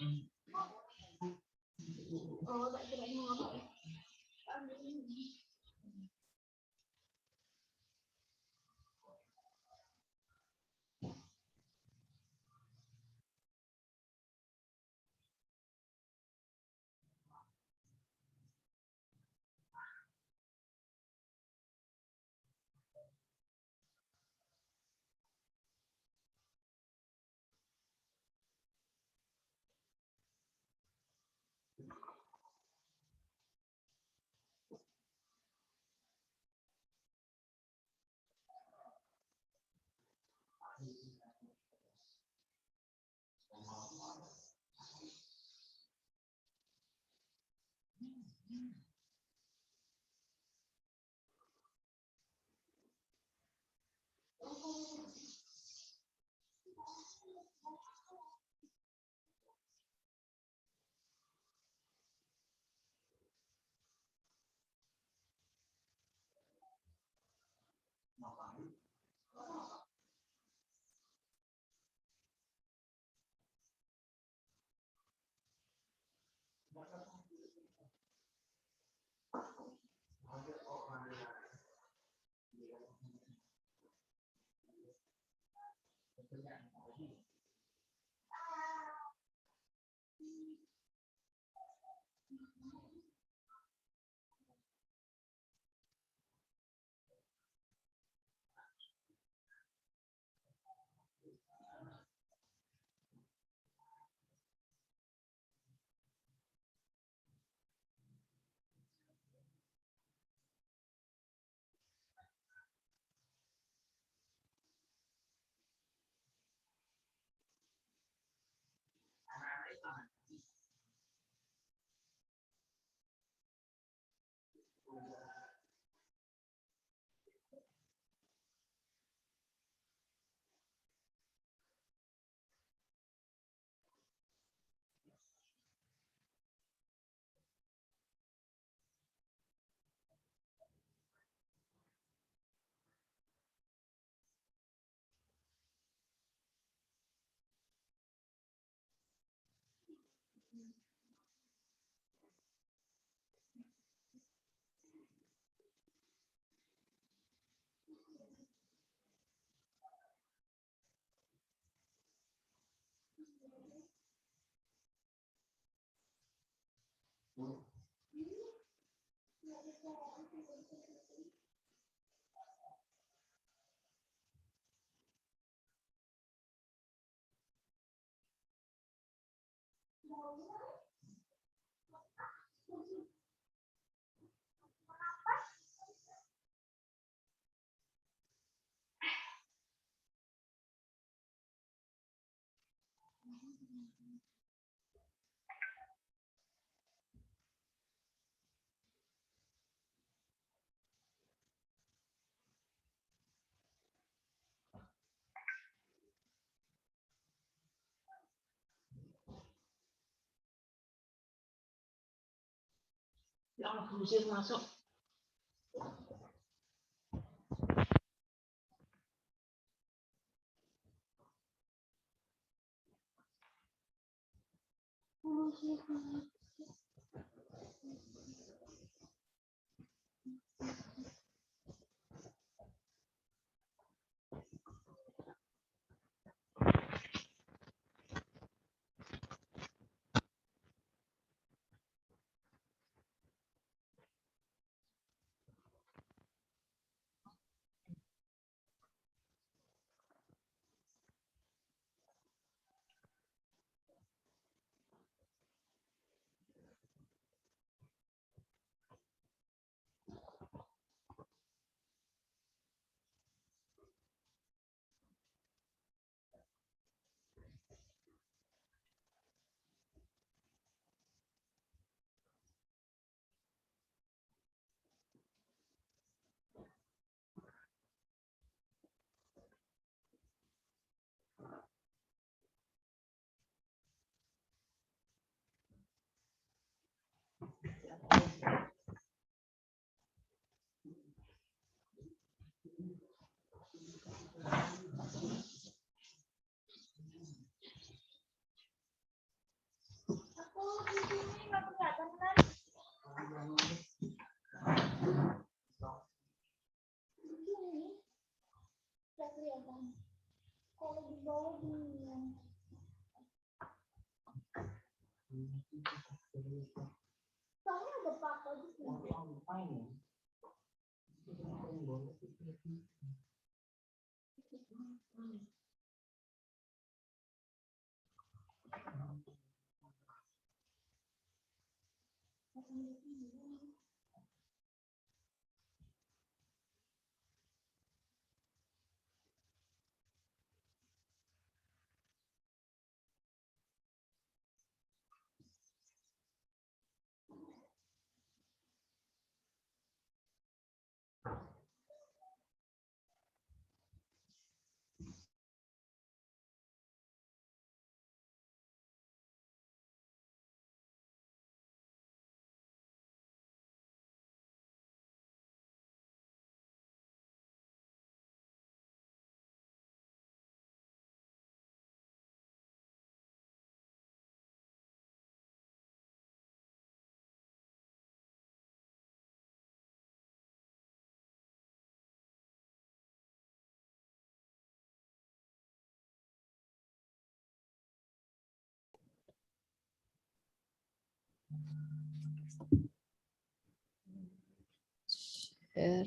Oh, tak kira ini apa ya? Ya Allah, kusir masuk. Kusir masuk. Share.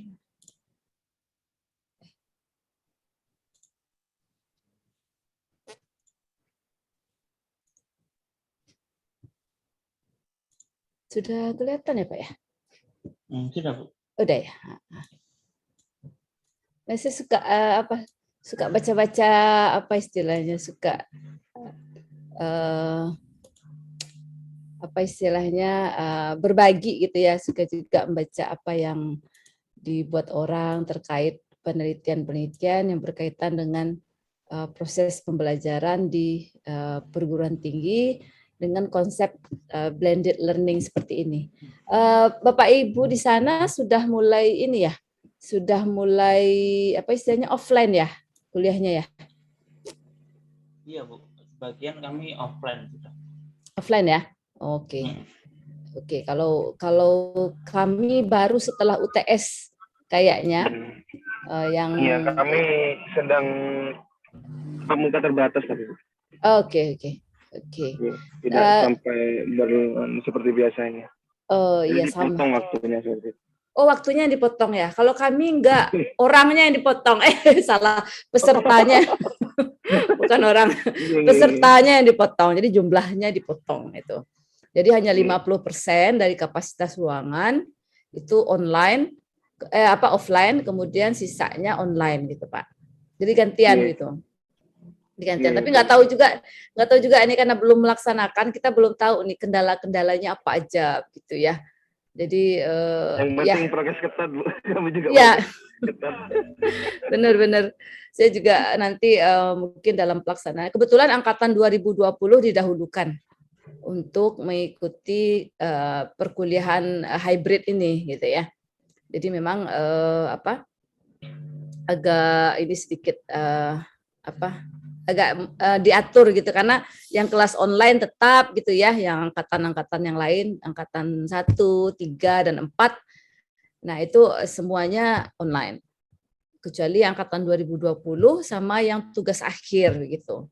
Sudah kelihatan ya Pak ya? Sudah Bu. Udah ya. Nah, saya suka suka baca-baca apa istilahnya, suka apa istilahnya berbagi gitu ya, suka juga membaca apa yang dibuat orang terkait penelitian-penelitian yang berkaitan dengan proses pembelajaran di perguruan tinggi dengan konsep blended learning seperti ini. Bapak Ibu di sana sudah mulai ini ya, sudah mulai apa istilahnya offline ya kuliahnya ya? Iya Bu, sebagian kami offline sudah. Offline ya? Oke. Oke, kalau kami baru setelah UTS kayaknya yang Iya, kami sedang muka terbatas tapi Oke. tidak sampai seperti biasanya. Oh Jadi iya sama. dipotong waktunya seperti itu. Oh, waktunya yang dipotong ya. Kalau kami enggak, orangnya yang dipotong. Salah, pesertanya. Bukan orang. Pesertanya yang dipotong. Jadi jumlahnya dipotong itu. Jadi hanya 50% dari kapasitas ruangan itu online offline, kemudian sisanya online gitu, Pak. Jadi gantian gitu. Digantian. Tapi nggak tahu juga ini karena belum melaksanakan, kita belum tahu nih kendala-kendalanya apa aja gitu ya. Jadi yang penting prokes ketat Bu. Kami juga ya ketat. benar-benar. Saya juga nanti mungkin dalam pelaksanaan. Kebetulan angkatan 2020 didahulukan untuk mengikuti perkuliahan hybrid ini gitu ya. Jadi memang agak ini sedikit agak diatur gitu karena yang kelas online tetap gitu ya, yang angkatan-angkatan yang lain, angkatan 1, 3 dan 4. Nah, itu semuanya online. Kecuali angkatan 2020 sama yang tugas akhir gitu.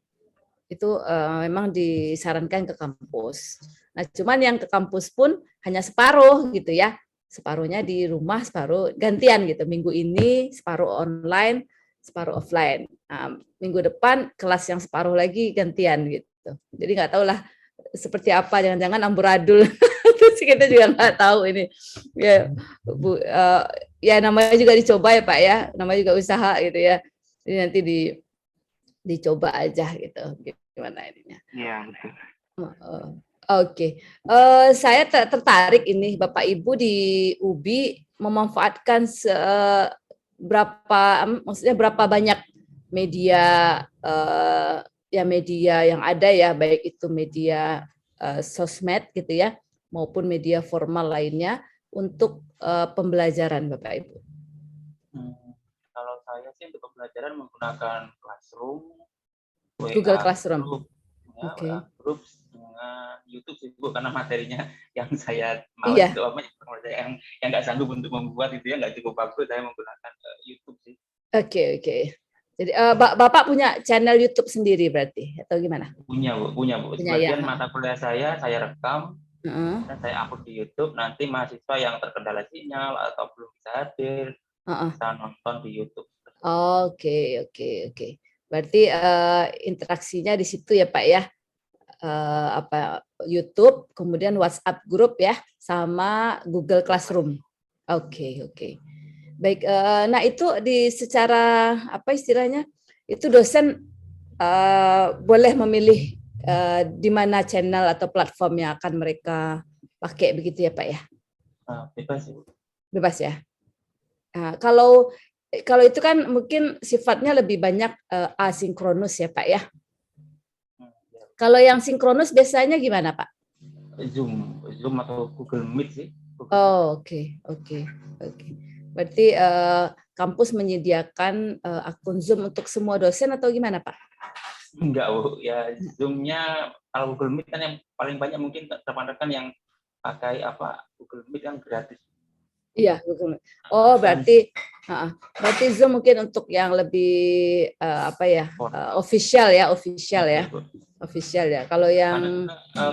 Itu memang disarankan ke kampus. Nah, cuman yang ke kampus pun hanya separuh gitu ya. Separuhnya di rumah, separuh gantian gitu. Minggu ini separuh online, separuh offline. Nah, minggu depan kelas yang separuh lagi gantian gitu. Jadi nggak tahu lah seperti apa, jangan-jangan amburadul. Terus kita juga nggak tahu ini. Ya, Bu, ya namanya juga dicoba ya Pak ya, namanya juga usaha gitu ya. Jadi nanti dicoba aja gitu. Gimana ininya? Iya, betul. Oke. Saya tertarik ini Bapak Ibu di UBI memanfaatkan berapa banyak media media yang ada ya, baik itu media sosmed gitu ya maupun media formal lainnya untuk pembelajaran Bapak Ibu. Kalau saya sih untuk pembelajaran menggunakan Classroom, Google Classroom. Oke. Grup dengan YouTube sih Bu, karena materinya yang saya mau iya. itu yang nggak sanggup untuk membuat itu ya nggak cukup bagus, saya menggunakan YouTube sih. Oke. Jadi Bapak punya channel YouTube sendiri berarti atau gimana? Punya Bu. Punya, Sebagian ya. mata kuliah saya rekam Heeh. dan saya upload di YouTube. Nanti mahasiswa yang terkendala sinyal atau belum bisa hadir Heeh. bisa nonton di YouTube. Oke. Berarti interaksinya di situ ya Pak ya. YouTube, kemudian WhatsApp grup ya, sama Google Classroom. Oke. Baik, nah itu secara apa istilahnya? Itu dosen boleh memilih di mana channel atau platform yang akan mereka pakai begitu ya Pak ya? Bebas Bu. Bebas ya. Nah, kalau itu kan mungkin sifatnya lebih banyak asinkronus ya Pak ya. Kalau yang sinkronus biasanya gimana Pak? Zoom atau Google Meet sih. Oh, oke. Berarti kampus menyediakan akun Zoom untuk semua dosen atau gimana Pak? Enggak Bu, ya Zoom-nya kalau Google Meet kan yang paling banyak mungkin rekan-rekan yang pakai Google Meet yang gratis. Iya, Google Meet. Oh, berarti Zoom mungkin untuk yang lebih official ya. Official ya. Kalau yang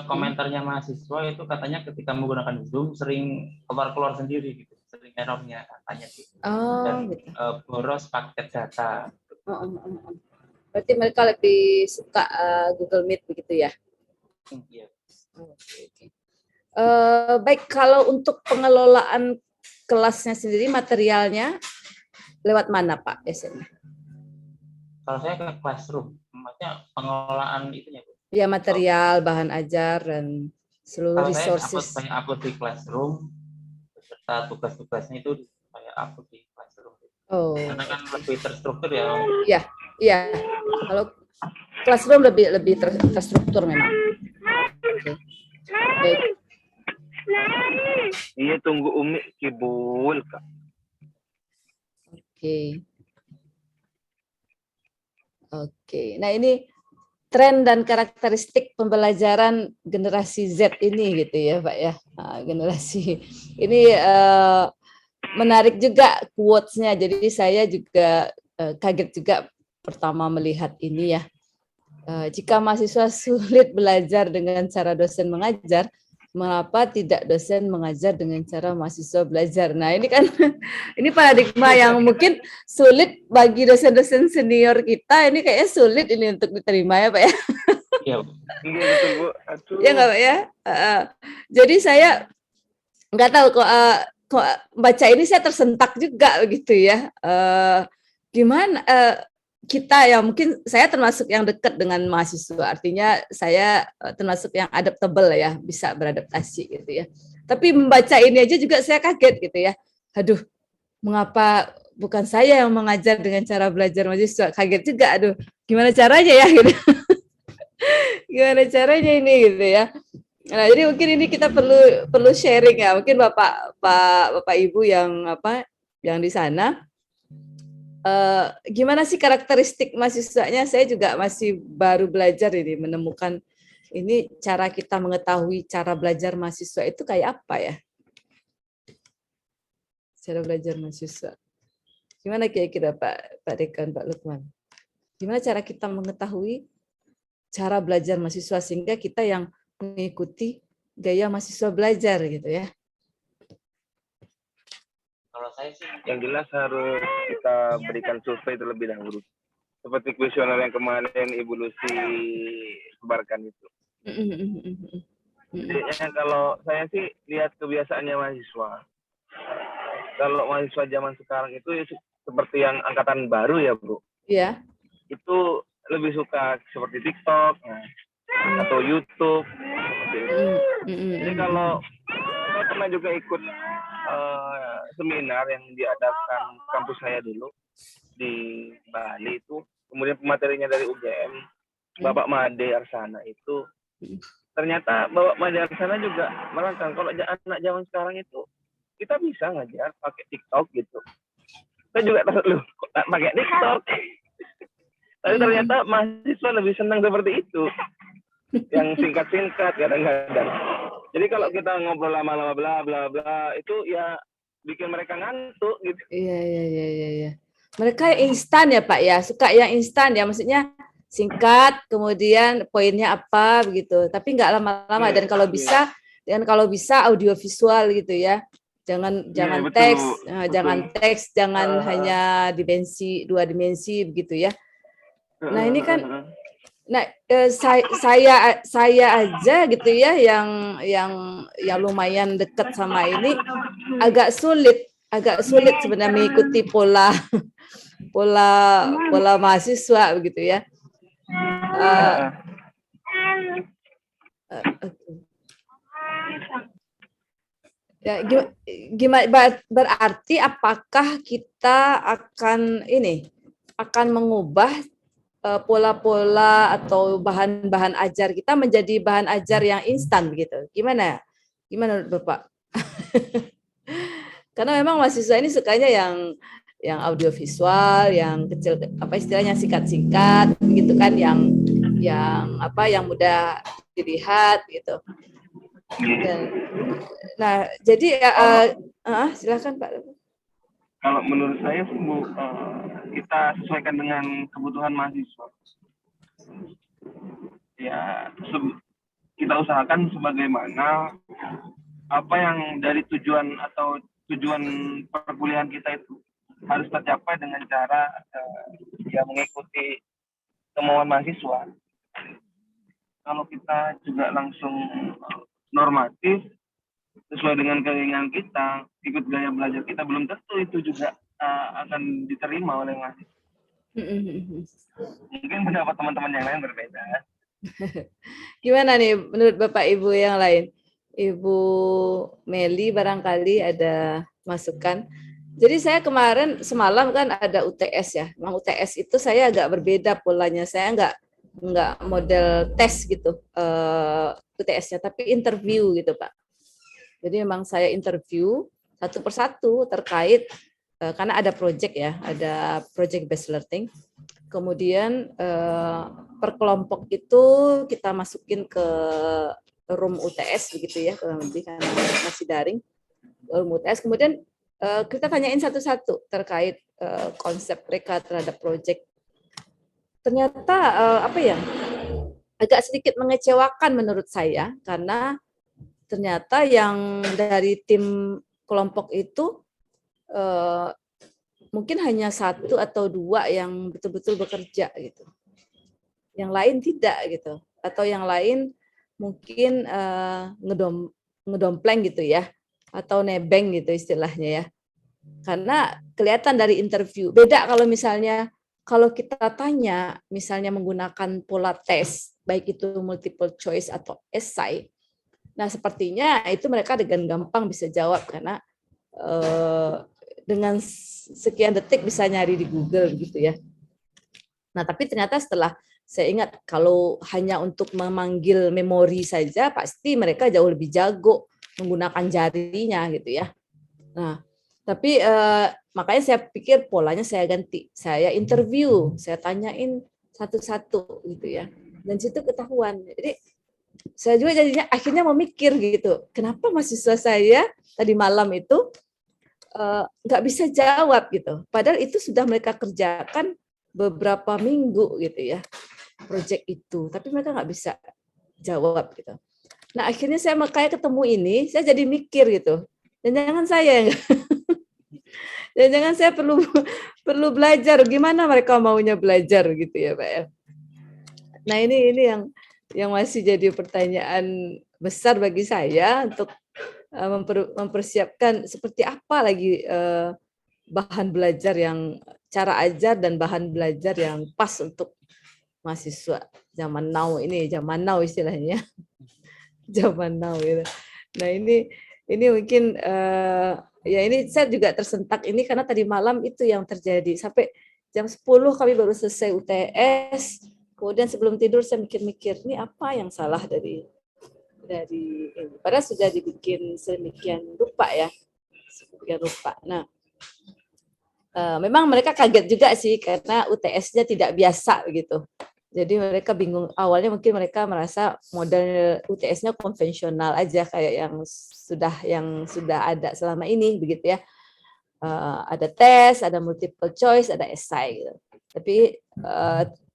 komentarnya mahasiswa itu katanya ketika menggunakan Zoom sering keluar sendiri gitu, sering errornya katanya gitu. Dan gitu. Boros paket data. Berarti mereka lebih suka Google Meet begitu ya? Iya. Oke. Baik, kalau untuk pengelolaan kelasnya sendiri, materialnya lewat mana Pak biasanya? Kalau saya ke Classroom, maksudnya pengelolaan itunya Bu. Ya, material, bahan ajar dan seluruh resources. Saya upload di Classroom beserta tugas-tugasnya itu saya upload di Classroom. Oh. Karena kan lebih terstruktur ya. Iya. Kalau Classroom lebih terstruktur memang. Oke. Baik. Iya, tunggu Umi kibul Kak. Oke. Nah, ini tren dan karakteristik pembelajaran generasi Z ini gitu ya Pak ya. Generasi ini menarik juga quotes-nya. Jadi saya juga kaget juga pertama melihat ini ya. Jika mahasiswa sulit belajar dengan cara dosen mengajar, mengapa tidak dosen mengajar dengan cara mahasiswa belajar? Nah, ini kan ini paradigma yang mungkin sulit bagi dosen-dosen senior kita. Ini kayaknya sulit ini untuk diterima ya Pak ya. Iya, betul Bu. Aduh. Ya nggak Pak ya. Jadi saya nggak tahu kok baca ini saya tersentak juga begitu ya. Gimana kita ya, mungkin saya termasuk yang dekat dengan mahasiswa, artinya saya termasuk yang adaptable ya, bisa beradaptasi gitu ya. Tapi membaca ini aja juga saya kaget gitu ya. Aduh, mengapa bukan saya yang mengajar dengan cara belajar mahasiswa? Kaget juga, aduh, gimana caranya ya gitu. Gimana caranya ini gitu ya. Nah, jadi mungkin ini kita perlu sharing ya. Mungkin Bapak Ibu yang di sana, gimana sih karakteristik mahasiswanya? Saya juga masih baru belajar ini, menemukan ini cara kita mengetahui cara belajar mahasiswa itu kayak apa ya? Cara belajar mahasiswa. Gimana kira-kira Pak Dekan, Pak Lukman? Gimana cara kita mengetahui cara belajar mahasiswa sehingga kita yang mengikuti gaya mahasiswa belajar gitu ya? Kalau saya sih yang jelas harus kita berikan survei terlebih dahulu. Seperti kuesioner yang kemarin Ibu Lucy sebarkan itu. Jadi kalau saya sih lihat kebiasaannya mahasiswa. Kalau mahasiswa zaman sekarang itu ya seperti yang angkatan baru ya Bu. Iya. Itu lebih suka seperti TikTok atau YouTube. Jadi kalau saya pernah juga ikut seminar yang diadakan kampus saya dulu di Bali itu, kemudian pematerinya dari UGM, Bapak Made Arsana itu, ternyata Bapak Made Arsana juga merangkang kalau anak zaman sekarang itu kita bisa ngajar pakai TikTok gitu. Saya juga tahu pakai TikTok. Tapi ternyata mahasiswa lebih senang seperti itu, yang singkat-singkat kadang-kadang. Jadi kalau kita ngobrol lama-lama bla bla bla itu ya bikin mereka ngantuk gitu. Iya. mereka instan ya Pak ya, suka yang instan ya, maksudnya singkat, kemudian poinnya apa begitu, tapi nggak lama-lama, dan kalau bisa audio visual gitu ya, jangan betul, teks, betul. jangan hanya dua dimensi begitu ya. Nah ini kan, saya aja gitu ya, yang lumayan dekat sama ini, agak sulit sebenarnya mengikuti pola mahasiswa begitu ya. Ya, gimana berarti apakah kita akan mengubah pola-pola atau bahan-bahan ajar kita menjadi bahan ajar yang instan begitu? Gimana menurut Bapak? Karena memang mahasiswa ini sukanya yang audiovisual, yang kecil, apa istilahnya, singkat-singkat gitu kan, yang mudah dilihat gitu. Dan, nah, jadi silakan Pak. Kalau menurut saya kita sesuaikan dengan kebutuhan mahasiswa. Ya, kita usahakan sebagaimana apa yang dari tujuan perkuliahan kita itu harus tercapai dengan cara mengikuti kemauan mahasiswa. Kalau kita juga langsung normatif sesuai dengan keinginan kita, ikut gaya belajar kita, belum tentu itu juga akan diterima oleh mahasiswa. Mungkin pendapat teman-teman yang lain berbeda. Gimana nih menurut Bapak Ibu yang lain? Ibu Meli barangkali ada masukan. Jadi saya semalam kan ada UTS ya. Memang UTS itu saya agak berbeda polanya. Saya nggak model tes gitu UTS-nya, tapi interview gitu Pak. Jadi memang saya interview satu persatu terkait karena ada project ya, ada project based learning. Kemudian per kelompok itu kita masukin ke room UTS begitu ya, kurang lebih karena masih daring, room UTS. Kemudian kita tanyain satu-satu terkait konsep mereka terhadap project. Ternyata agak sedikit mengecewakan menurut saya, karena ternyata yang dari tim kelompok itu mungkin hanya 1 atau 2 yang betul-betul bekerja gitu. Yang lain tidak gitu. Atau yang lain mungkin ngedompleng gitu ya. Atau nebeng gitu istilahnya ya. Karena kelihatan dari interview. Beda kalau misalnya kalau kita tanya misalnya menggunakan pola tes, baik itu multiple choice atau essay. Nah, sepertinya itu mereka dengan gampang bisa jawab karena dengan sekian detik bisa nyari di Google gitu ya. Nah, tapi ternyata setelah saya ingat kalau hanya untuk memanggil memori saja pasti mereka jauh lebih jago menggunakan jarinya gitu ya. Nah, tapi makanya saya pikir polanya saya ganti. Saya interview, saya tanyain satu-satu gitu ya. Dan situ ketahuan. Jadi saya juga jadinya akhirnya mau mikir gitu, kenapa mahasiswa saya tadi malam itu nggak bisa jawab gitu, padahal itu sudah mereka kerjakan beberapa minggu gitu ya, project itu, tapi mereka nggak bisa jawab gitu. Nah akhirnya saya makanya ketemu ini, saya jadi mikir gitu, dan jangan saya dan jangan saya perlu belajar, gimana mereka maunya belajar gitu ya Pak ya. Nah ini yang masih jadi pertanyaan besar bagi saya untuk mempersiapkan seperti apa lagi bahan belajar cara ajar dan bahan belajar yang pas untuk mahasiswa zaman now ini, zaman now istilahnya, zaman now gitu. Nah ini mungkin ya ini saya juga tersentak ini karena tadi malam itu yang terjadi sampai jam 10 kami baru selesai UTS. Kemudian sebelum tidur saya mikir-mikir, ini apa yang salah dari ini. Padahal sudah dibikin sedemikian rupa ya. Sedemikian rupa. Nah, memang mereka kaget juga sih karena UTS-nya tidak biasa gitu. Jadi mereka bingung. Awalnya mungkin mereka merasa model UTS-nya konvensional aja kayak yang sudah ada selama ini begitu ya. ada tes, ada multiple choice, ada esai gitu. Tapi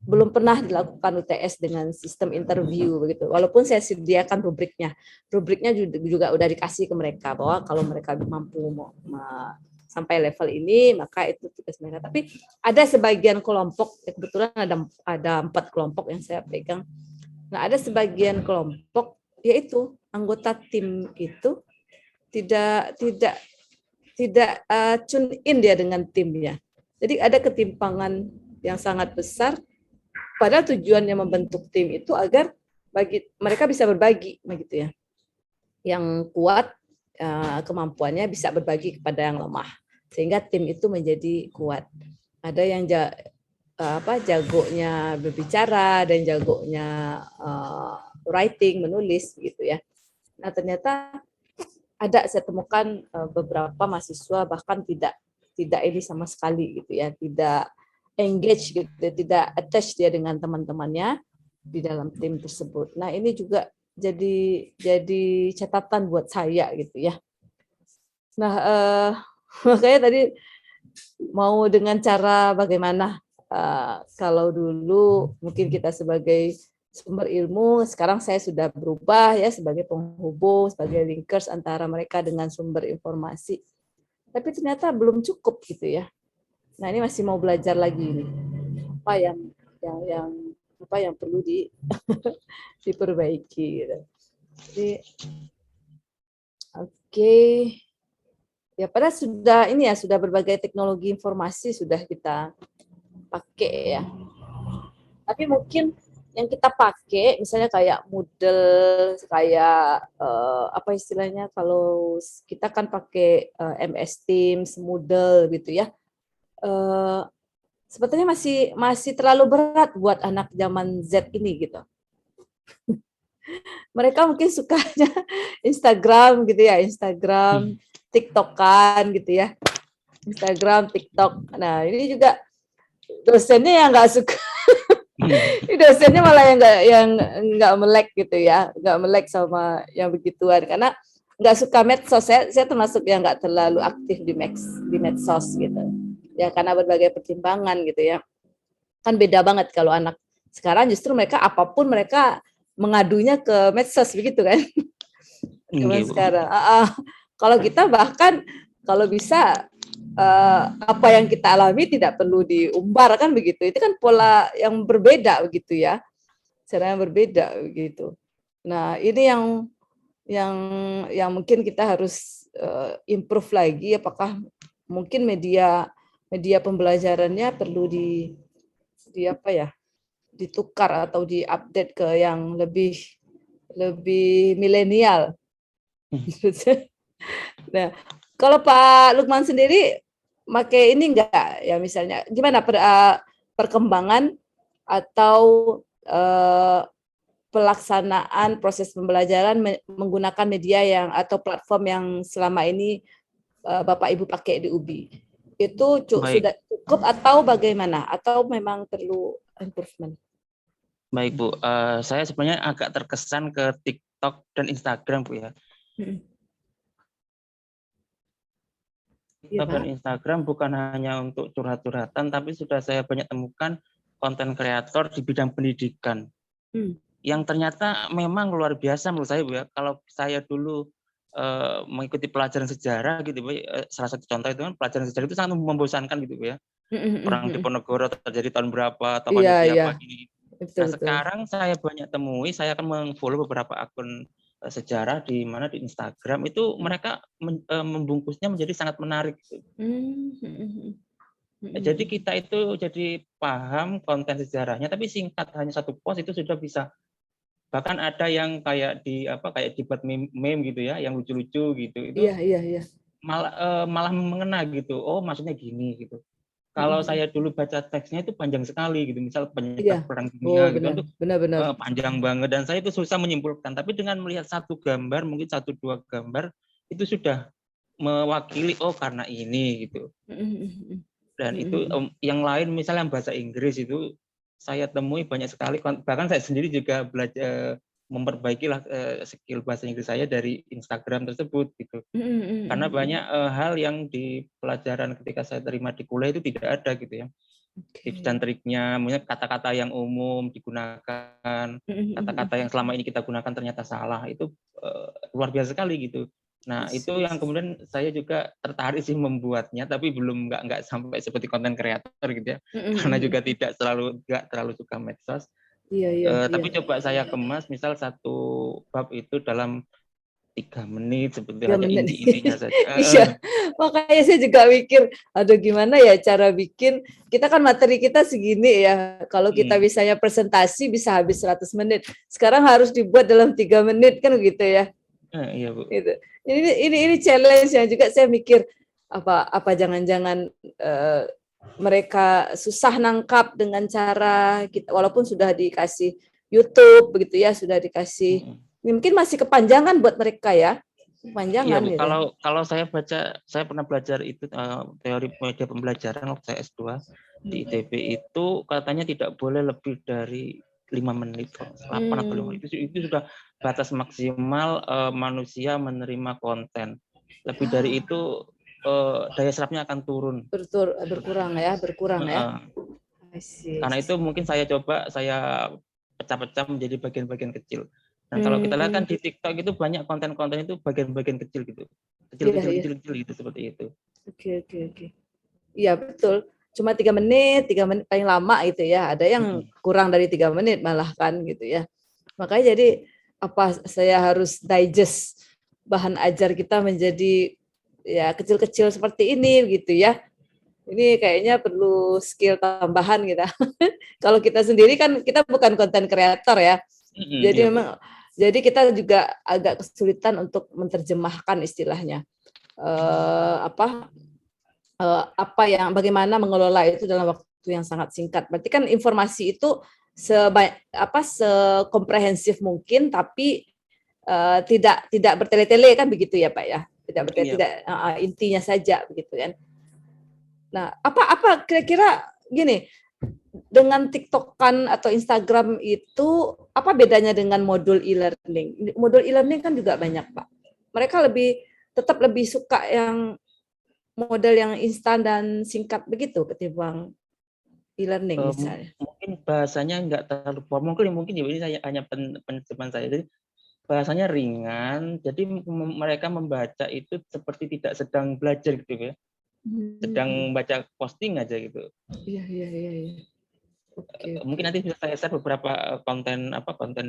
belum pernah dilakukan UTS dengan sistem interview begitu. Walaupun saya sediakan rubriknya. Rubriknya juga udah dikasih ke mereka bahwa kalau mereka mampu sampai level ini maka itu tugas mereka. Tapi ada sebagian kelompok, kebetulan ada 4 kelompok yang saya pegang. Nah, ada sebagian kelompok yaitu anggota tim itu tidak tune in dia dengan timnya. Jadi ada ketimpangan yang sangat besar. Padahal tujuannya membentuk tim itu agar mereka bisa berbagi, begitu ya. Yang kuat kemampuannya bisa berbagi kepada yang lemah, sehingga tim itu menjadi kuat. Ada yang jagonya berbicara dan jagonya writing, menulis, gitu ya. Nah ternyata saya temukan beberapa mahasiswa bahkan tidak ini sama sekali, gitu ya, tidak engage gitu, tidak attach dia dengan teman-temannya di dalam tim tersebut. Nah, ini juga jadi catatan buat saya gitu ya. Nah, makanya tadi mau dengan cara bagaimana kalau dulu mungkin kita sebagai sumber ilmu, sekarang saya sudah berubah ya sebagai penghubung, sebagai linkers antara mereka dengan sumber informasi. Tapi ternyata belum cukup gitu ya. Nah, ini masih mau belajar lagi nih. Apa yang perlu diperbaiki gitu. Jadi oke. Ya, padahal sudah berbagai teknologi informasi sudah kita pakai ya. Tapi mungkin yang kita pakai misalnya kayak Moodle, kayak apa istilahnya kalau kita kan pakai MS Teams, Moodle gitu ya. Sebetulnya masih terlalu berat buat anak zaman Z ini gitu. Mereka mungkin sukanya Instagram gitu ya, Instagram, TikTokan gitu ya. Instagram, TikTok. Nah, ini juga dosennya yang nggak suka. Ini dosennya malah yang nggak melek gitu ya, nggak melek sama yang begituan karena nggak suka medsos. Saya termasuk yang nggak terlalu aktif di medsos gitu. Ya karena berbagai pertimbangan gitu ya. Kan beda banget kalau anak sekarang justru mereka apapun mereka mengadunya ke medsos begitu kan. Sekarang. Kalau kita bahkan kalau bisa apa yang kita alami tidak perlu diumbar kan begitu. Itu kan pola yang berbeda begitu ya. Cara yang berbeda begitu. Nah, ini yang mungkin kita harus improve lagi, apakah mungkin media pembelajarannya perlu ditukar atau diupdate ke yang lebih milenial. Nah, kalau Pak Lukman sendiri pakai ini enggak ya, misalnya gimana perkembangan atau pelaksanaan proses pembelajaran menggunakan media atau platform yang selama ini Bapak Ibu pakai di UBI? Itu sudah cukup atau bagaimana? Atau memang perlu improvement? Baik Bu, saya sebenarnya agak terkesan ke TikTok dan Instagram Bu ya. TikTok dan Instagram bukan hanya untuk curhat-curhatan, tapi sudah saya banyak temukan konten kreator di bidang pendidikan. Yang ternyata memang luar biasa menurut saya Bu ya. Kalau saya dulu mengikuti pelajaran sejarah gitu Bu, salah satu contoh itu kan pelajaran sejarah itu sangat membosankan gitu Bu ya. Perang Diponegoro terjadi tahun berapa, tokohnya siapa ini. Nah, sekarang saya banyak temui, saya akan meng-follow beberapa akun sejarah di mana di Instagram itu mereka membungkusnya menjadi sangat menarik gitu. Jadi kita itu jadi paham konten sejarahnya, tapi singkat hanya satu post itu sudah bisa. Bahkan ada yang kayak dibuat meme gitu ya, yang lucu-lucu gitu. Itu malah mengena gitu. Oh, maksudnya gini gitu. Kalau saya dulu baca teksnya itu panjang sekali gitu. Misal penyebab perang dunia gitu itu panjang banget dan saya itu susah menyimpulkan. Tapi dengan melihat satu gambar, mungkin 1-2 gambar itu sudah mewakili karena ini gitu. Dan itu yang lain misalnya bahasa Inggris itu saya temui banyak sekali, bahkan saya sendiri juga belajar memperbaikilah skill bahasa Inggris saya dari Instagram tersebut gitu. Karena banyak hal yang di pelajaran ketika saya terima di kuliah itu tidak ada gitu ya. Tips dan triknya, mungkin kata-kata yang umum digunakan, kata-kata yang selama ini kita gunakan ternyata salah, itu luar biasa sekali gitu. Nah itu yang kemudian saya juga tertarik sih membuatnya, tapi belum nggak sampai seperti konten kreator gitu ya, karena juga nggak terlalu suka medsos. Tapi coba saya kemas, misal satu bab itu dalam 3 menit seperti hanya inti-intinya saja. Iya, makanya saya juga mikir, aduh gimana ya cara bikin, kita kan materi kita segini ya, kalau kita misalnya presentasi bisa habis 100 menit, sekarang harus dibuat dalam 3 menit kan gitu ya. Iya Bu. Gitu. Ini challenge yang juga saya mikir, apa jangan-jangan mereka susah nangkap dengan cara kita, walaupun sudah dikasih YouTube begitu ya, sudah dikasih mungkin masih kepanjangan buat mereka ya, kepanjangan. Iya Bu, gitu. Kalau saya baca, saya pernah belajar itu teori media pembelajaran waktu saya S2 di ITB itu katanya tidak boleh lebih dari 5 menit, 8 atau 5 menit itu sudah batas maksimal manusia menerima konten. Lebih dari itu daya serapnya akan turun. Berkurang ya. Karena itu mungkin saya coba saya pecah-pecah menjadi bagian-bagian kecil. Nah, kalau kita lihat kan di TikTok itu banyak konten-konten itu bagian-bagian kecil gitu. Kecil gitu seperti itu. Oke. Iya, betul. Cuma 3 menit paling lama gitu ya. Ada yang kurang dari 3 menit malah kan gitu ya. Makanya jadi saya harus digest bahan ajar kita menjadi ya kecil-kecil seperti ini gitu ya. Ini kayaknya perlu skill tambahan kita. Kalau kita sendiri kan kita bukan konten kreator ya. Jadi memang jadi kita juga agak kesulitan untuk menerjemahkan istilahnya. Bagaimana mengelola itu dalam waktu yang sangat singkat. Berarti kan informasi itu sekomprehensif mungkin, tapi tidak bertele-tele kan begitu ya Pak ya. Tidak intinya saja begitu kan. Nah, apa kira-kira gini, dengan TikTok-kan atau Instagram itu apa bedanya dengan modul e-learning? Modul e-learning kan juga banyak, Pak. Mereka tetap lebih suka yang model yang instan dan singkat begitu ketimbang e-learning misalnya. Mungkin bahasanya nggak terlalu formal, mungkin ya ini saya hanya penerjemahan saya. Jadi bahasanya ringan, jadi mereka membaca itu seperti tidak sedang belajar gitu ya. Sedang baca posting aja gitu. Iya. Okay. Mungkin nanti bisa saya share beberapa konten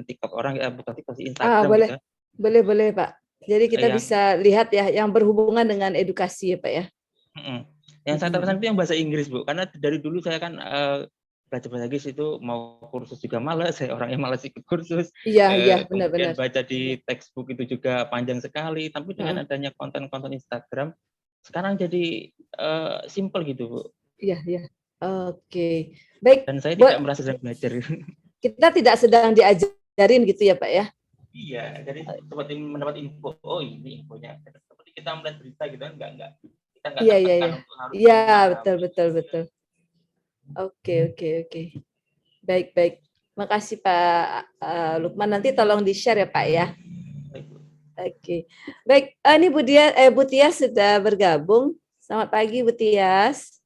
TikTok orang bukan TikTok Instagram boleh. gitu. Boleh Pak. Jadi kita bisa lihat ya yang berhubungan dengan edukasi ya Pak ya. Yang saya terkesan itu yang bahasa Inggris Bu, karena dari dulu saya kan belajar bahasa Inggris itu mau kursus juga malas, saya orangnya malas ikut kursus. Iya benar. Kemudian baca di textbook itu juga panjang sekali, tapi dengan adanya konten-konten Instagram sekarang jadi simple gitu Bu. Iya. Oke. Baik. Dan saya tidak merasa sedang belajar. Kita tidak sedang diajarin gitu ya Pak ya. Iya, jadi seperti mendapat info, oh ini infonya. Seperti kita melihat berita gitu kan enggak. Kita enggak tertekan untuk harus. Iya, betul. Oke. Baik. Makasih Pak Lukman, nanti tolong di-share ya Pak ya. Oke. Baik, ini Bu Tias sudah bergabung. Selamat pagi Bu Tias.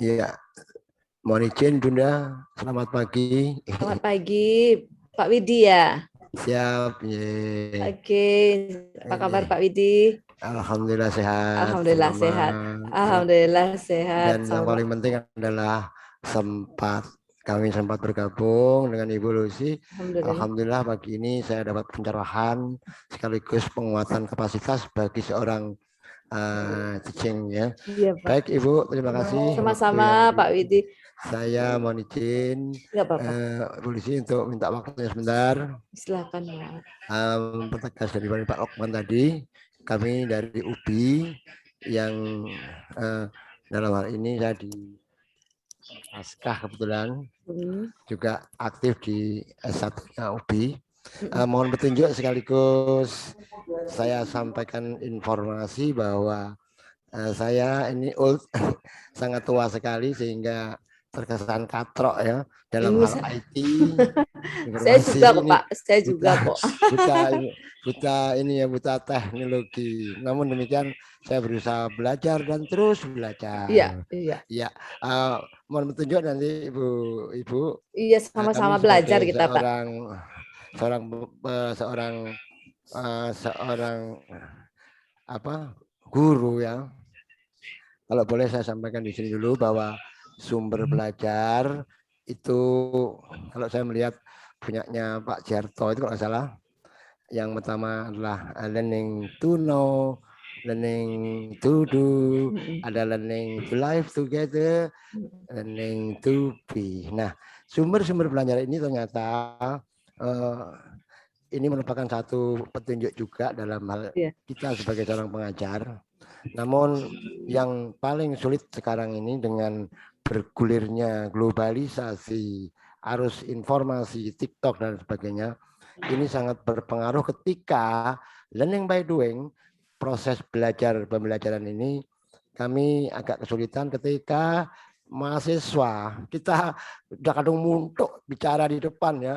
Iya. Mohon izin Bunda, selamat pagi. Selamat pagi, Pak Widi ya. Siap. Oke, apa kabar Pak Widi? Alhamdulillah sehat. Alhamdulillah sehat. Dan yang paling penting adalah kami sempat bergabung dengan Ibu Lucy. Alhamdulillah pagi ini saya dapat pencerahan sekaligus penguatan kapasitas bagi seorang teaching ya. Iya, Pak. Baik Ibu, terima kasih. Sama-sama Pak Widi. Saya mohon izin polisi untuk minta waktunya sebentar. Silakan. Pertegas dari Pak Lukman tadi, kami dari UBI yang dalam hal ini saya di Askah kebetulan juga aktif di S1 UBI. Mohon petunjuk sekaligus saya sampaikan informasi bahwa saya ini old sangat tua sekali sehingga terkesan katrok ya dalam hal IT. Saya juga kok ini Pak, saya juga kok. buta teknologi. Namun demikian saya berusaha belajar dan terus belajar. Iya, iya. Ya, mohon petunjuk nanti Ibu. Iya, sama-sama belajar kita Pak. Seorang guru ya. Kalau boleh saya sampaikan di sini dulu bahwa sumber belajar itu kalau saya melihat punyanya Pak Jarto itu kalau nggak salah, yang pertama adalah learning to know, learning to do, ada learning to live together, learning to be. Nah, sumber-sumber belajar ini ternyata ini merupakan satu petunjuk juga dalam hal kita sebagai seorang pengajar. Namun yang paling sulit sekarang ini dengan bergulirnya globalisasi, arus informasi, TikTok dan sebagainya, ini sangat berpengaruh ketika learning by doing, proses belajar pembelajaran ini kami agak kesulitan ketika mahasiswa kita udah kadang muntuk bicara di depan ya.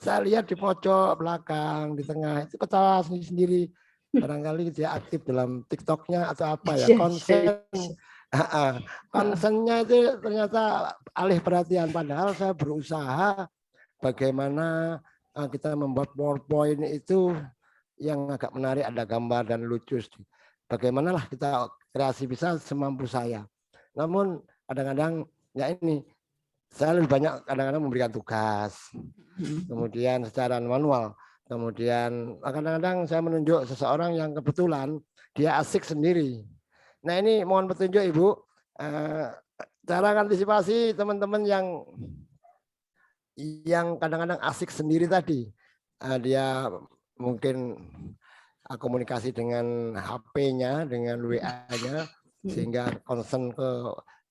Saya lihat di pojok belakang, di tengah itu ketawa sendiri. Barangkali dia aktif dalam TikToknya atau apa ya, konsennya itu ternyata alih perhatian. Padahal saya berusaha bagaimana kita membuat PowerPoint itu yang agak menarik, ada gambar dan lucu. Bagaimanalah kita kreasi bisa semampu saya. Namun kadang-kadang ya ini saya lebih banyak kadang-kadang memberikan tugas, kemudian secara manual. Kemudian kadang-kadang saya menunjuk seseorang yang kebetulan dia asik sendiri. Nah ini mohon petunjuk Ibu, cara antisipasi teman-teman yang kadang-kadang asik sendiri tadi. Dia mungkin komunikasi dengan HP-nya, dengan WA-nya, sehingga concern ke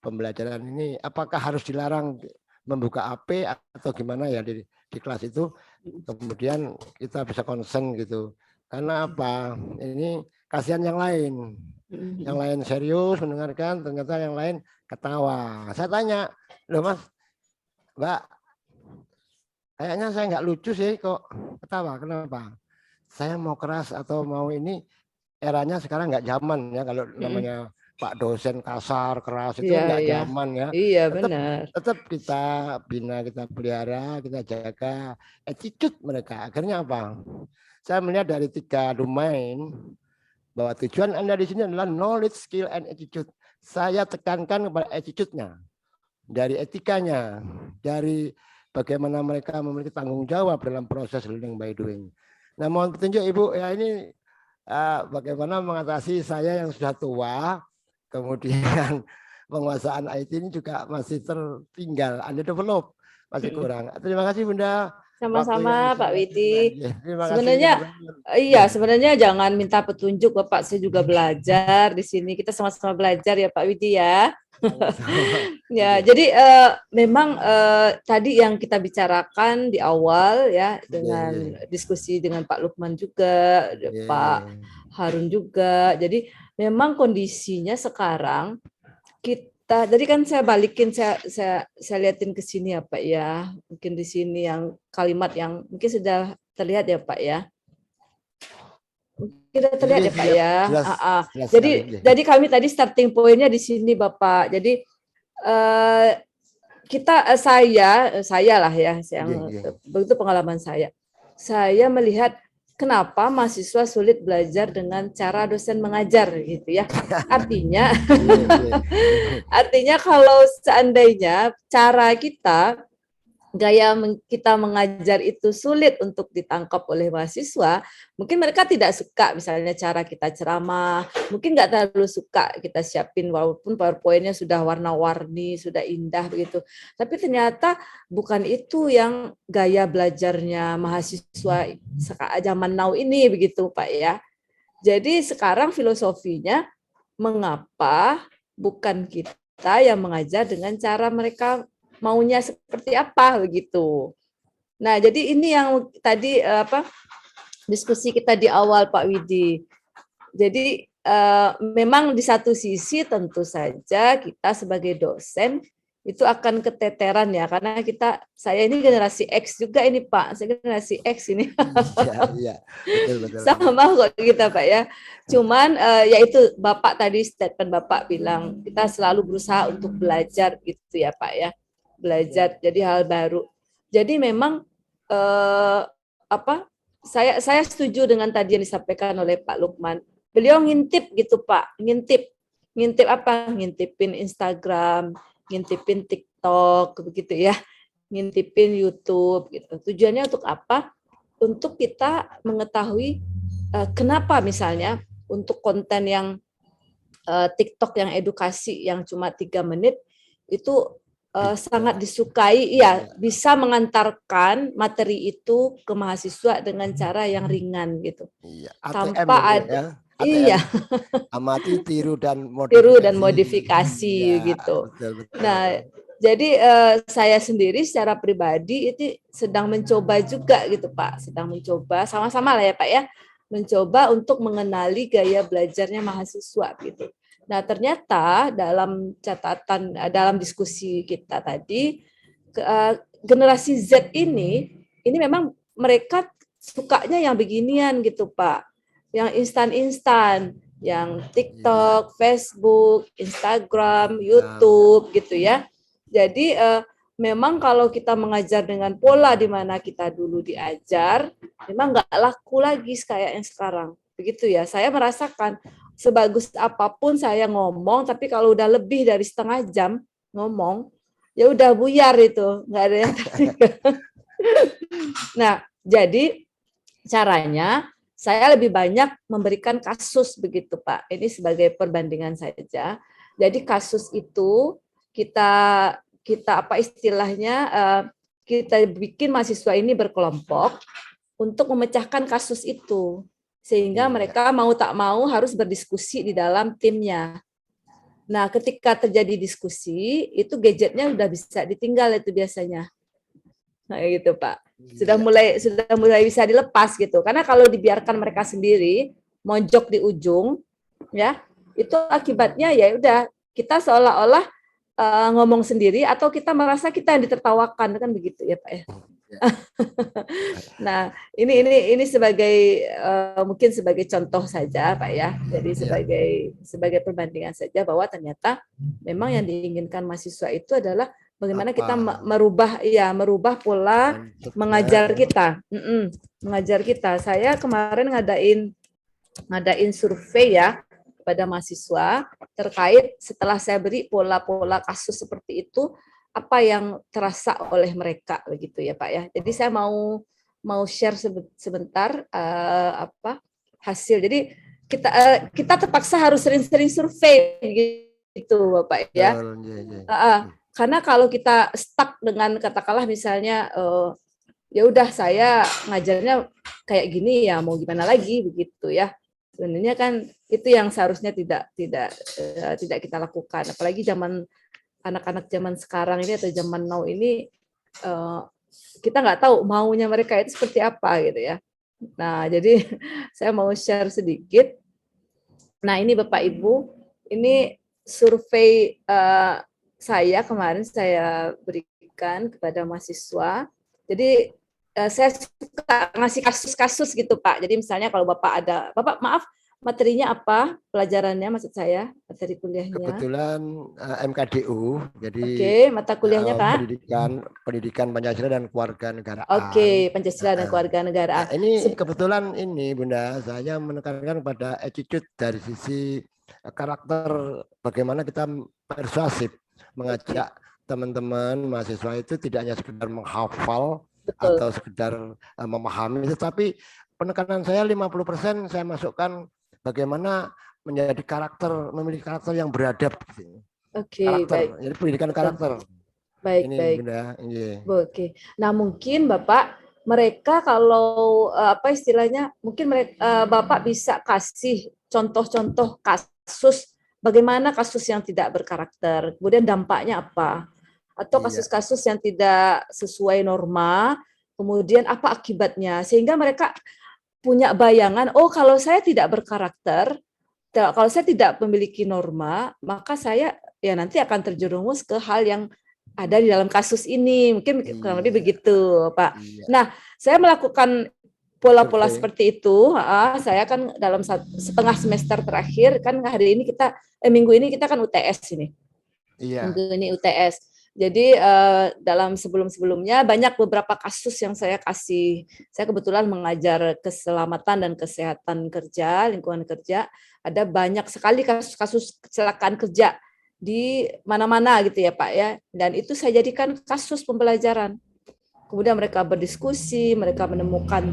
pembelajaran ini. Apakah harus dilarang membuka HP atau gimana ya di kelas itu? Kemudian kita bisa concern gitu. Karena apa? Ini kasihan yang lain. Yang lain serius mendengarkan, ternyata yang lain ketawa. Saya tanya, loh Mas, Mbak, kayaknya saya nggak lucu sih kok ketawa. Kenapa? Saya mau keras atau mau ini, eranya sekarang nggak zaman ya kalau namanya Pak dosen kasar, keras itu nggak zaman ya. Iya, benar. Tetap kita bina, kita pelihara, kita jaga attitude mereka. Akhirnya apa? Saya melihat dari 3 domain bahwa tujuan Anda di sini adalah knowledge, skill, and attitude. Saya tekankan kepada attitude-nya, dari etikanya, dari bagaimana mereka memiliki tanggung jawab dalam proses learning by doing. Nah, mohon petunjuk Ibu, ya ini bagaimana mengatasi saya yang sudah tua, kemudian penguasaan IT ini juga masih tertinggal, underdeveloped, masih kurang. Terima kasih Bunda. Sama-sama Pak Widi. Sebenarnya sebenarnya jangan minta petunjuk Bapak, saya juga belajar di sini. Kita sama-sama belajar ya Pak Widi ya. Ya, jadi memang tadi yang kita bicarakan di awal ya dengan diskusi dengan Pak Lukman juga, Pak Harun juga. Jadi memang kondisinya sekarang kita, jadi kan saya balikin, saya liatin ke sini ya Pak ya. Mungkin di sini yang kalimat yang mungkin sudah terlihat ya Pak ya. Mungkin sudah terlihat ya Pak ya. Jadi kami tadi starting pointnya di sini Bapak. Jadi saya lah ya, begitu pengalaman saya. Saya melihat kenapa mahasiswa sulit belajar dengan cara dosen mengajar gitu ya. Artinya kalau seandainya cara kita, gaya kita mengajar itu sulit untuk ditangkap oleh mahasiswa, mungkin mereka tidak suka misalnya cara kita ceramah, mungkin nggak terlalu suka kita siapin walaupun PowerPoint-nya sudah warna-warni, sudah indah begitu. Tapi ternyata bukan itu yang gaya belajarnya mahasiswa zaman now ini begitu Pak ya. Jadi sekarang filosofinya mengapa bukan kita yang mengajar dengan cara mereka maunya seperti apa begitu. Nah, jadi ini yang tadi diskusi kita di awal Pak Widi. Jadi memang di satu sisi tentu saja kita sebagai dosen itu akan keteteran ya, karena saya ini generasi X juga ini Pak, saya generasi X ini. Iya, betul. Sama kok kita Pak ya. Cuman yaitu Bapak tadi statement Bapak bilang kita selalu berusaha untuk belajar gitu ya Pak ya, belajar jadi hal baru. Jadi memang saya setuju dengan tadi yang disampaikan oleh Pak Lukman. Beliau ngintip gitu Pak, ngintip apa? Ngintipin Instagram, ngintipin TikTok begitu ya, ngintipin YouTube gitu. Tujuannya untuk apa? Untuk kita mengetahui kenapa misalnya untuk konten yang TikTok yang edukasi yang cuma 3 menit itu sangat disukai, ya bisa mengantarkan materi itu ke mahasiswa dengan cara yang ringan gitu. Iya, Tanpa ada ATM, iya, amati, tiru dan modifikasi ya, gitu. betul. Nah, jadi saya sendiri secara pribadi itu sedang mencoba juga gitu Pak, sedang mencoba sama-sama lah ya Pak ya, mencoba untuk mengenali gaya belajarnya mahasiswa gitu. Nah, ternyata dalam diskusi kita tadi generasi Z ini memang mereka sukanya yang beginian gitu Pak, yang instan-instan, yang TikTok, Facebook, Instagram, YouTube gitu ya. Jadi memang kalau kita mengajar dengan pola di mana kita dulu diajar, memang nggak laku lagi kayak yang sekarang. Begitu ya, saya merasakan sebagus apapun saya ngomong, tapi kalau udah lebih dari setengah jam ngomong, ya udah buyar itu, nggak ada yang tertinggal. Nah, jadi caranya saya lebih banyak memberikan kasus begitu Pak. Ini sebagai perbandingan saja. Jadi kasus itu kita apa istilahnya kita bikin mahasiswa ini berkelompok untuk memecahkan kasus itu, sehingga mereka mau tak mau harus berdiskusi di dalam timnya. Nah, ketika terjadi diskusi, itu gadgetnya udah bisa ditinggal itu biasanya. Nah, gitu Pak. Sudah mulai bisa dilepas gitu. Karena kalau dibiarkan mereka sendiri mojok di ujung, ya, itu akibatnya ya udah kita seolah-olah ngomong sendiri atau kita merasa kita yang ditertawakan, kan begitu ya Pak ya. Nah, ini sebagai mungkin sebagai contoh saja Pak ya. Jadi sebagai perbandingan saja bahwa ternyata memang yang diinginkan mahasiswa itu adalah bagaimana kita merubah pola mengajar kita. Mengajar kita. Saya kemarin ngadain survei ya kepada mahasiswa terkait setelah saya beri pola-pola kasus seperti itu, apa yang terasa oleh mereka begitu ya Pak ya. Jadi saya mau share sebentar hasil. Jadi kita terpaksa harus sering-sering survei gitu Bapak ya. Karena kalau kita stuck dengan katakanlah misalnya ya udah saya ngajarnya kayak gini ya mau gimana lagi begitu ya. Sebenarnya kan itu yang seharusnya tidak kita lakukan. Apalagi anak-anak zaman sekarang ini atau zaman now ini kita nggak tahu maunya mereka itu seperti apa gitu ya. Nah, jadi saya mau share sedikit. Nah, ini Bapak Ibu, ini survei saya kemarin saya berikan kepada mahasiswa. Jadi saya suka ngasih kasus-kasus gitu Pak. Jadi misalnya kalau Bapak maaf, materinya apa? Pelajarannya maksud saya, materi kuliahnya. Kebetulan MKDU, jadi mata kuliahnya Pak. Pendidikan Pancasila dan Kewarganegaraan. Pancasila dan Kewarganegaraan. Nah, ini kebetulan ini Bunda, saya menekankan pada attitude dari sisi karakter, bagaimana kita persuasif mengajak teman-teman mahasiswa itu tidak hanya sekedar menghafal atau sekedar memahami, tetapi penekanan saya 50% saya masukkan bagaimana memiliki karakter yang beradab. Baik. Jadi pendidikan karakter. Baik. Bunda, Oke. Nah, mungkin Bapak mereka kalau istilahnya mungkin Bapak bisa kasih contoh-contoh kasus bagaimana kasus yang tidak berkarakter, kemudian dampaknya apa? Atau kasus-kasus yang tidak sesuai norma, kemudian apa akibatnya? Sehingga mereka punya bayangan, oh kalau saya tidak berkarakter, kalau saya tidak memiliki norma, maka saya ya nanti akan terjerumus ke hal yang ada di dalam kasus ini. Mungkin kurang lebih begitu, Pak. Iya. Nah, saya melakukan pola-pola Survei. seperti itu. Saya kan dalam setengah semester terakhir, kan hari ini kita, minggu ini kita kan UTS ini. Iya. Minggu ini UTS. Jadi dalam sebelum-sebelumnya banyak beberapa kasus yang saya kasih. Saya kebetulan mengajar keselamatan dan kesehatan kerja, lingkungan kerja. Ada banyak sekali kasus-kasus kecelakaan kerja di mana-mana gitu ya Pak ya. Dan itu saya jadikan kasus pembelajaran. Kemudian mereka berdiskusi, mereka menemukan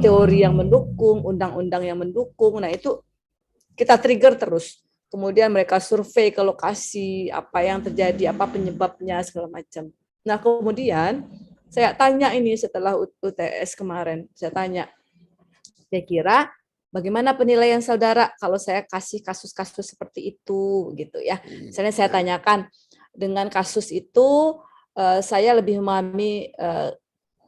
teori yang mendukung, undang-undang yang mendukung. Nah itu kita trigger terus. Kemudian mereka survei ke lokasi, apa yang terjadi, apa penyebabnya, segala macam. Nah kemudian saya tanya ini setelah UTS kemarin, saya tanya, kira-kira bagaimana penilaian saudara kalau saya kasih kasus-kasus seperti itu, gitu ya. Misalnya saya tanyakan, dengan kasus itu saya lebih memahami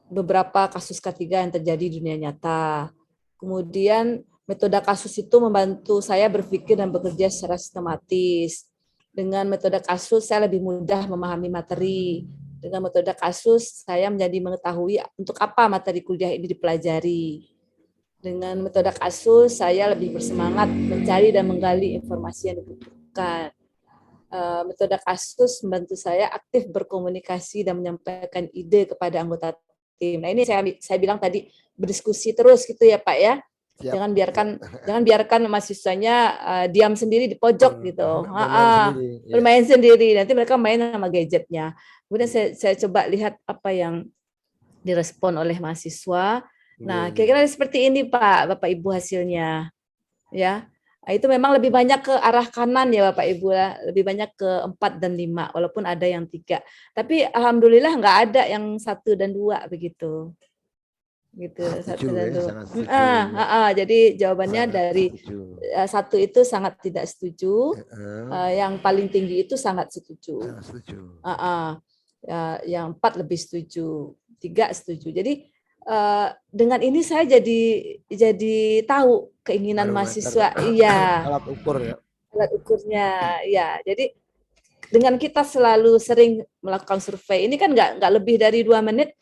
beberapa kasus ketiga yang terjadi di dunia nyata. Kemudian metode kasus itu membantu saya berpikir dan bekerja secara sistematis. Dengan metode kasus saya lebih mudah memahami materi. Dengan metode kasus saya menjadi mengetahui untuk apa materi kuliah ini dipelajari. Dengan metode kasus saya lebih bersemangat mencari dan menggali informasi yang dibutuhkan. Metode kasus membantu saya aktif berkomunikasi dan menyampaikan ide kepada anggota tim. Nah ini saya bilang tadi berdiskusi terus gitu ya Pak ya. Siap. Jangan biarkan mahasiswanya diam sendiri di pojok gitu. Bermain sendiri. Sendiri. Nanti mereka main sama gadgetnya. Kemudian saya coba lihat apa yang direspon oleh mahasiswa. Nah, kira-kira seperti ini Pak, Bapak Ibu hasilnya. Ya. Nah, itu memang lebih banyak ke arah kanan ya Bapak Ibu, lebih banyak ke 4 dan 5, walaupun ada yang 3. Tapi alhamdulillah nggak ada yang 1 dan 2 begitu. Gitu, 1 dan 2. Jadi jawabannya Sangat dari setuju. 1 itu sangat tidak setuju, yang paling tinggi itu sangat setuju. Yang 4 lebih setuju, 3 setuju. Jadi dengan ini saya jadi tahu keinginan mahasiswa. Iya. Alat ukur ya. Alat ukurnya, ya. Jadi dengan kita selalu sering melakukan survei, ini kan nggak lebih dari 2 menit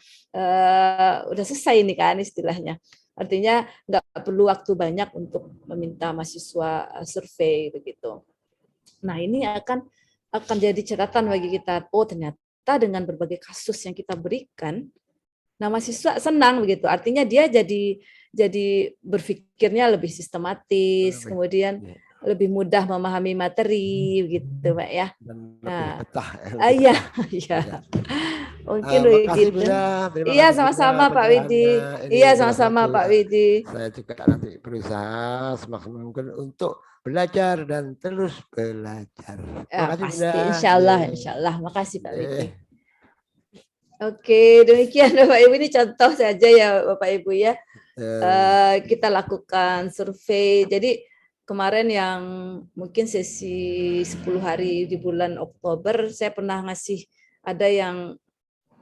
udah selesai ini kan istilahnya. Artinya nggak perlu waktu banyak untuk meminta mahasiswa survei begitu. Nah ini akan jadi catatan bagi kita. Oh ternyata dengan berbagai kasus yang kita berikan, nah mahasiswa senang begitu. Artinya dia jadi berpikirnya lebih sistematis, kemudian lebih mudah memahami materi gitu Pak ya. Dan nah, lebih betah. Iya. Mungkin begitu. Iya sama-sama Pak Widi. Iya sama-sama Pak Widi. Saya juga nanti berusaha semaksimal mungkin untuk belajar dan terus belajar. Ya, pasti insya Allah. Makasih Pak Widi. Oke, demikian Bapak Ibu, ini contoh saja ya Bapak Ibu ya. Kita lakukan survei. Jadi kemarin yang mungkin sesi 10 hari di bulan Oktober, saya pernah ngasih, ada yang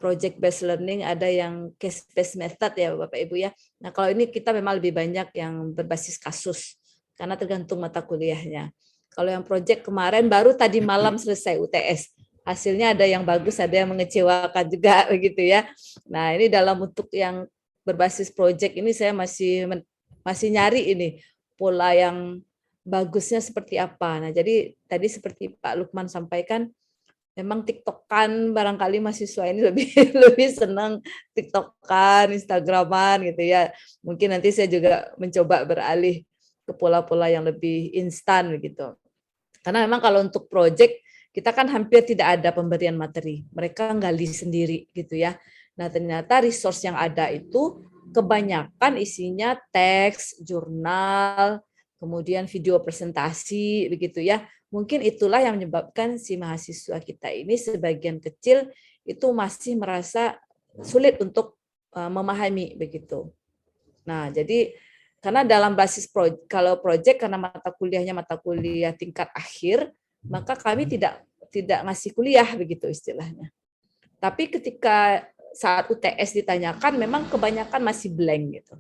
project based learning, ada yang case based method ya Bapak Ibu ya. Nah kalau ini kita memang lebih banyak yang berbasis kasus, karena tergantung mata kuliahnya. Kalau yang project kemarin baru tadi malam selesai UTS. Hasilnya ada yang bagus, ada yang mengecewakan juga begitu ya. Nah ini dalam bentuk yang berbasis project ini saya masih nyari ini pola yang bagusnya seperti apa. Nah jadi tadi seperti Pak Lukman sampaikan, memang TikTokan barangkali mahasiswa ini lebih senang TikTokan, Instagraman gitu ya. Mungkin nanti saya juga mencoba beralih ke pola-pola yang lebih instan begitu. Karena memang kalau untuk project kita kan hampir tidak ada pemberian materi. Mereka gali sendiri gitu ya. Nah, ternyata resource yang ada itu kebanyakan isinya teks, jurnal, kemudian video presentasi begitu ya. Mungkin itulah yang menyebabkan si mahasiswa kita ini sebagian kecil itu masih merasa sulit untuk memahami begitu. Nah, jadi karena dalam basis kalau project karena mata kuliahnya mata kuliah tingkat akhir, maka kami tidak ngasih kuliah begitu istilahnya. Tapi ketika saat UTS ditanyakan, memang kebanyakan masih blank gitu,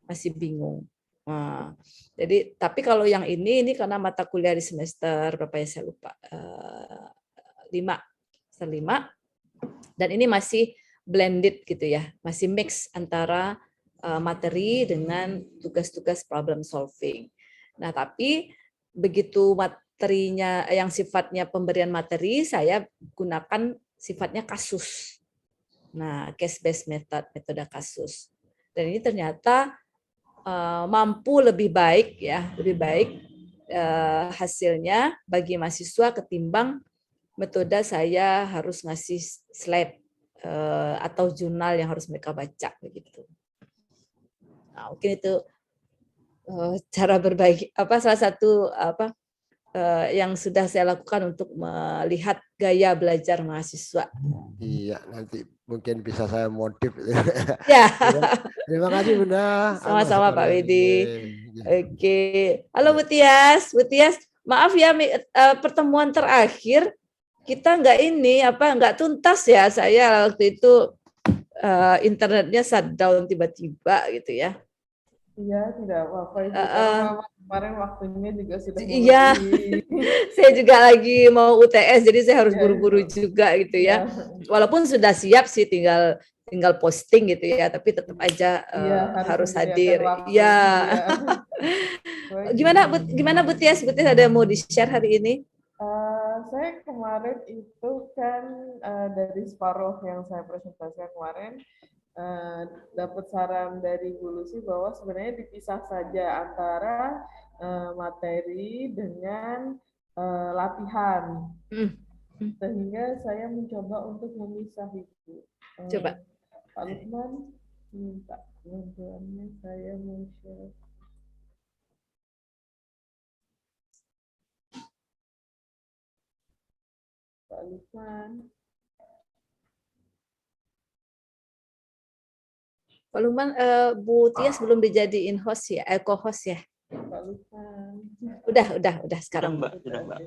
masih bingung. Nah, jadi tapi kalau yang ini karena mata kuliah di semester berapa ya saya lupa, 5, Dan ini masih blended gitu ya, masih mix antara materi dengan tugas-tugas problem solving. Nah, tapi begitu materinya yang sifatnya pemberian materi, saya gunakan sifatnya kasus. Nah, case-based method, metode kasus. Dan ini ternyata mampu lebih baik ya, lebih baik hasilnya bagi mahasiswa ketimbang metode saya harus ngasih slide atau jurnal yang harus mereka baca begitu. Nah, mungkin itu cara berbagi salah satu yang sudah saya lakukan untuk melihat gaya belajar mahasiswa. Iya, nanti mungkin bisa saya modif. Ya. Terima kasih Bunda. Sama-sama Pak Widi. Iya. Oke. Halo Bu Tias. Bu Tias, maaf ya pertemuan terakhir kita nggak tuntas ya. Saya waktu itu internetnya shutdown tiba-tiba gitu ya. Iya, tidak apa-apa Ibu. Karena kemarin waktunya juga sudah iya. Saya juga lagi mau UTS, jadi saya harus buru-buru juga gitu ya. Walaupun sudah siap sih, tinggal posting gitu ya, tapi tetap aja harus hadir. Iya. Gimana Bu Tias? Bu Tias ada mau di-share hari ini? Saya kemarin itu kan dari separuh yang saya presentasikan kemarin, dapat saran dari Bu Lucy bahwa sebenarnya dipisah saja antara materi dengan latihan. Sehingga saya mencoba untuk memisah itu. Coba. Pak Lukman minta bantuannya, saya mau share. Pak Lukman. Pak Lukman, Bu Tias belum dijadiin host ya, co-host ya? Pak Lukman. Udah sekarang Mbak. Sudah, Mbak.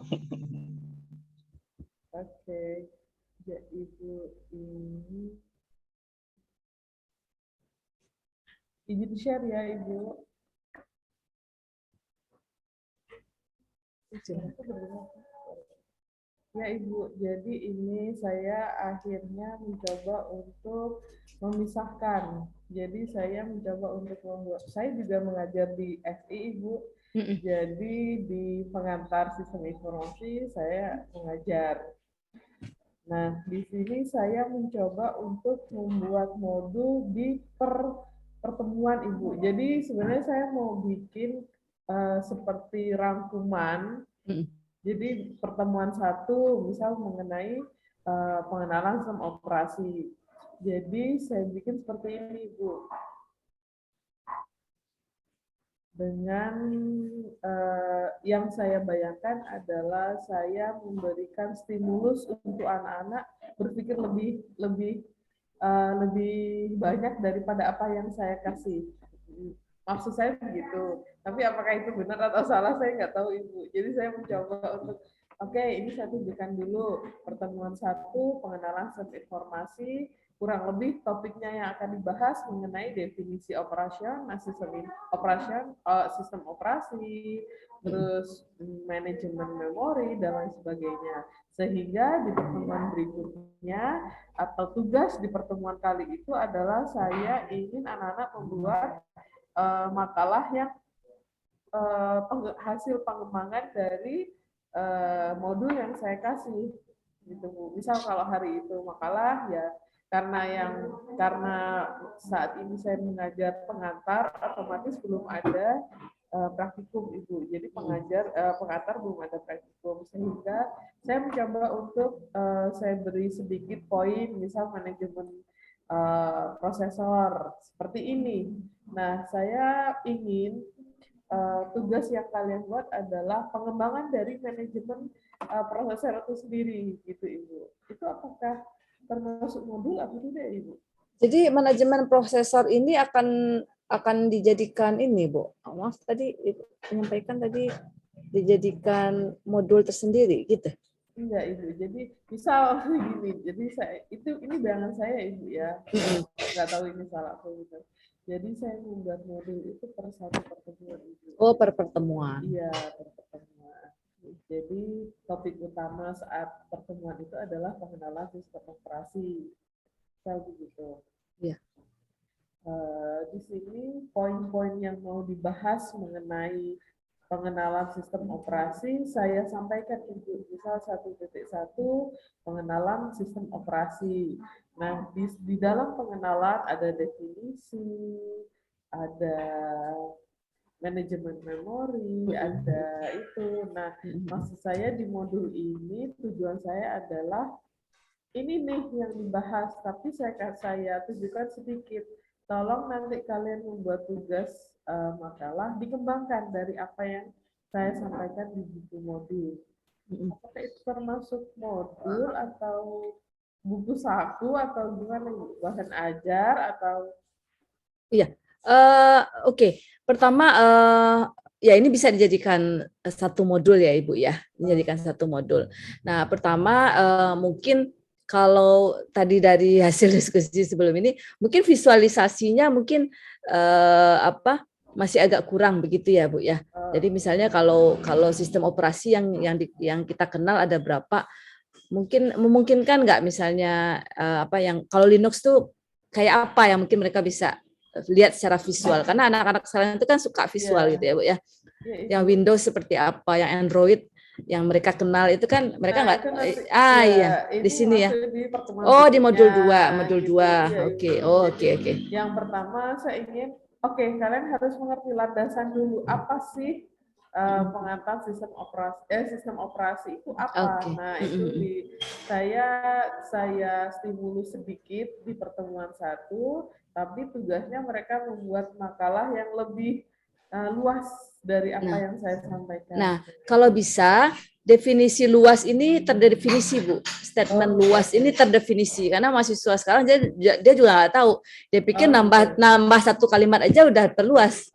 Oke. Ya, Ibu ini. Izin share ya Ibu. Ya Ibu, jadi ini saya akhirnya mencoba untuk memisahkan. Jadi saya mencoba untuk membuat, saya juga mengajar di FI Ibu. Jadi di pengantar sistem informasi saya mengajar. Nah, di sini saya mencoba untuk membuat modul di pertemuan Ibu. Jadi sebenarnya saya mau bikin seperti rangkuman. Jadi pertemuan satu misal mengenai pengenalan sistem operasi. Jadi saya bikin seperti ini, Bu. Dengan yang saya bayangkan adalah saya memberikan stimulus untuk anak-anak berpikir lebih banyak daripada apa yang saya kasih. Maksud saya begitu. Tapi apakah itu benar atau salah saya nggak tahu Ibu. Jadi saya mencoba untuk ini saya tunjukkan dulu pertemuan satu pengenalan sistem informasi, kurang lebih topiknya yang akan dibahas mengenai definisi sistem operasi, terus manajemen memori dan lain sebagainya. Sehingga di pertemuan berikutnya atau tugas di pertemuan kali itu adalah saya ingin anak-anak membuat makalah yang hasil pengembangan dari modul yang saya kasih gitu Bu. Misal kalau hari itu makalah ya karena saat ini saya mengajar pengantar otomatis belum ada praktikum Ibu. Jadi pengantar belum ada praktikum sehingga saya mencoba untuk saya beri sedikit poin misal manajemen prosesor seperti ini. Nah, saya ingin tugas yang kalian buat adalah pengembangan dari manajemen prosesor itu sendiri, gitu Ibu. Itu apakah termasuk modul atau tidak Ibu? Jadi manajemen prosesor ini akan dijadikan ini Bu. Maaf tadi Ibu menyampaikan tadi dijadikan modul tersendiri gitu. Enggak Ibu. Jadi misal gini. Jadi ini bayangan saya Ibu ya. Nggak tahu ini salah atau benar. Jadi saya membuat modul itu per satu pertemuan Ibu. Oh, per pertemuan. Iya, per pertemuan. Jadi topik utama saat pertemuan itu adalah pengenalan sistem operasi. Saya begitu. Iya. Di sini poin-poin yang mau dibahas mengenai pengenalan sistem operasi saya sampaikan Ibu. Misal 1.1 pengenalan sistem operasi. Nah, di dalam pengenalan ada definisi, ada manajemen memori, ada itu. Nah, maksud saya di modul ini tujuan saya adalah ini nih yang dibahas, tapi saya tunjukkan sedikit. Tolong nanti kalian membuat tugas makalah dikembangkan dari apa yang saya sampaikan di buku modul. Apakah itu termasuk modul atau buku saku atau gimana? Bahan ajar atau? Iya. Oke. Pertama, ya ini bisa dijadikan satu modul ya Ibu ya, dijadikan satu modul. Nah, pertama mungkin kalau tadi dari hasil diskusi sebelum ini, mungkin visualisasinya mungkin masih agak kurang begitu ya Bu ya. Jadi misalnya kalau sistem operasi yang kita kenal ada berapa, mungkin memungkinkan nggak misalnya yang kalau Linux tuh kayak apa yang mungkin mereka bisa lihat secara visual, karena anak-anak sekarang itu kan suka visual gitu ya Bu ya. Yang Windows seperti apa, yang Android yang mereka kenal itu kan mereka nggak di sini ya. Di modul 2, gitu. Oke. Yang pertama saya ingin kalian harus mengerti landasan dulu apa sih pengantar sistem operasi itu apa. Nah, itu saya stimulus sedikit di pertemuan 1, tapi tugasnya mereka membuat makalah yang lebih luas dari apa yang saya sampaikan. Nah, kalau bisa definisi luas ini terdefinisi Bu. Statement luas ini terdefinisi karena mahasiswa sekarang dia juga nggak tahu. Dia pikir nambah satu kalimat aja udah terluas.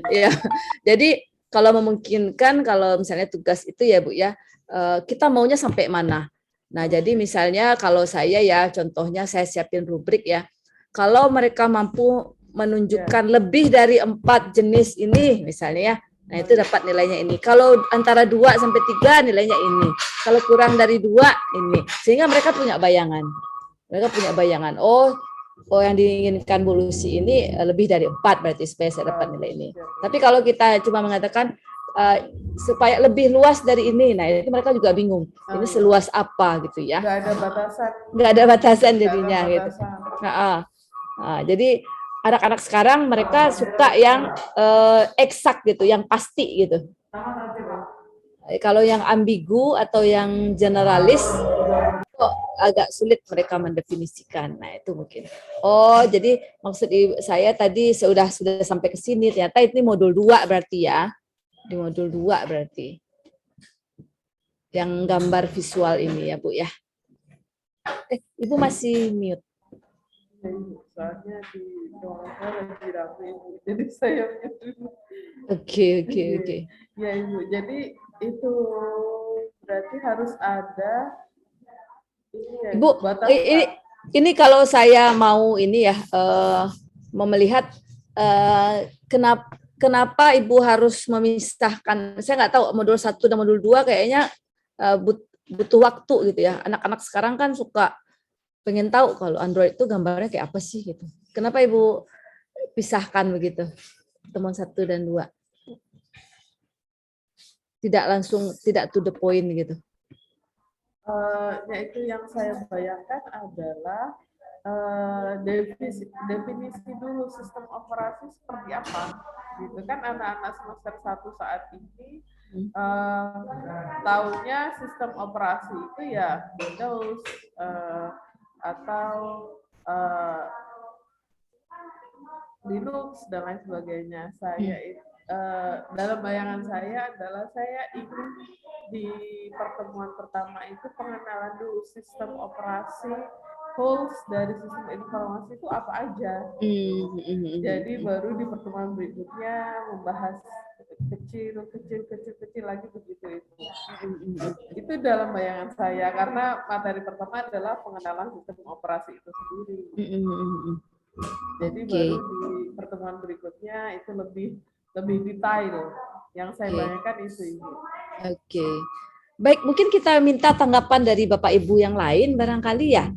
Ya. Jadi kalau memungkinkan, kalau misalnya tugas itu ya Bu ya, kita maunya sampai mana. Nah, jadi misalnya kalau saya ya, contohnya saya siapin rubrik ya. Kalau mereka mampu menunjukkan lebih dari 4 jenis ini misalnya ya, nah itu dapat nilainya ini. Kalau antara 2 sampai 3 nilainya ini. Kalau kurang dari 2 ini. Sehingga mereka punya bayangan. Oh yang diinginkan Bu Lucy ini lebih dari 4 berarti supaya saya dapat nilai ini. Tapi kalau kita cuma mengatakan supaya lebih luas dari ini, nah itu mereka juga bingung. Ini seluas apa gitu ya? Nggak ada batasan jadinya gitu. Jadi anak-anak sekarang mereka suka yang eksak gitu, yang pasti gitu. Kalau yang ambigu atau yang generalis kok agak sulit mereka mendefinisikan. Nah, itu mungkin. Jadi maksud saya tadi sudah sampai ke sini, ternyata ini modul 2 berarti ya. Di modul 2 berarti. Yang gambar visual ini ya, Bu ya. Ibu masih mute. Soalnya di ruangan saya lagi rapi, jadi saya dulu. Oke. Ya Ibu, jadi itu berarti harus ada ini ya, Ibu, ini kalau saya mau ini ya mau melihat kenapa Ibu harus memisahkan. Saya nggak tahu modul 1 dan modul 2 kayaknya butuh waktu gitu ya. Anak-anak sekarang kan suka pengen tahu kalau Android itu gambarnya kayak apa sih gitu. Kenapa Ibu pisahkan begitu, pertemuan 1 dan 2? Tidak to the point gitu. Yaitu yang saya bayangkan adalah definisi dulu sistem operasi seperti apa. Gitu kan anak-anak semester 1 saat ini taunya sistem operasi itu ya Windows atau Linux dan lain sebagainya. Dalam bayangan saya adalah saya ingin di pertemuan pertama itu pengenalan dulu sistem operasi holes dari sistem informasi itu apa aja. Jadi baru di pertemuan berikutnya membahas kecil lagi begitu itu. Itu dalam bayangan saya karena materi pertama adalah pengenalan sistem operasi itu sendiri. Jadi baru di pertemuan berikutnya itu lebih detail Yang saya bayangkan itu, Ibu. Oke. Baik, mungkin kita minta tanggapan dari Bapak Ibu yang lain barangkali ya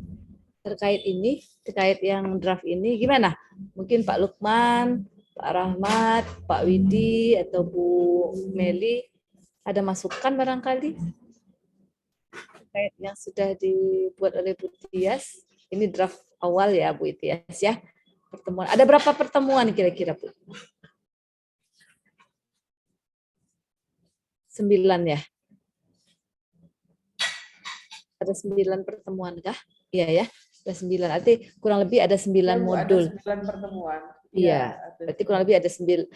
terkait ini, terkait yang draft ini. Gimana? Mungkin Pak Lukman, Pak Rahmat, Pak Widi, atau Bu Meli ada masukan barangkali terkait yang sudah dibuat oleh Bu Tias. Ini draft awal ya Bu Tias ya. Pertemuan. Ada berapa pertemuan kira-kira Bu? 9 ya? Ada 9 pertemuan kah? Iya ya, ada 9. Arti kurang lebih ada 9 Ya, Bu, modul. ada 9 pertemuan. Iya, ada. berarti kurang lebih ada 9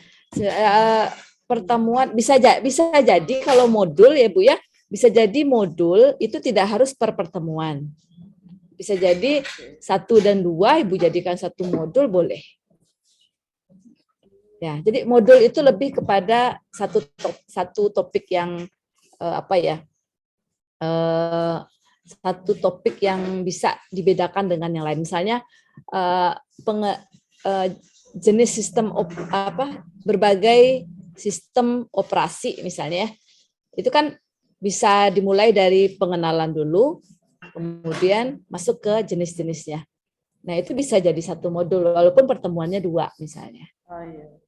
pertemuan. Bisa jadi kalau modul ya Bu ya, bisa jadi modul itu tidak harus per pertemuan. Bisa jadi 1 dan 2 Ibu jadikan 1 modul boleh. Ya, jadi modul itu lebih kepada satu topik yang satu topik yang bisa dibedakan dengan yang lain. Misalnya jenis sistem berbagai sistem operasi misalnya, itu kan bisa dimulai dari pengenalan dulu, kemudian masuk ke jenis-jenisnya. Nah itu bisa jadi 1 modul walaupun pertemuannya 2 misalnya. Oh iya.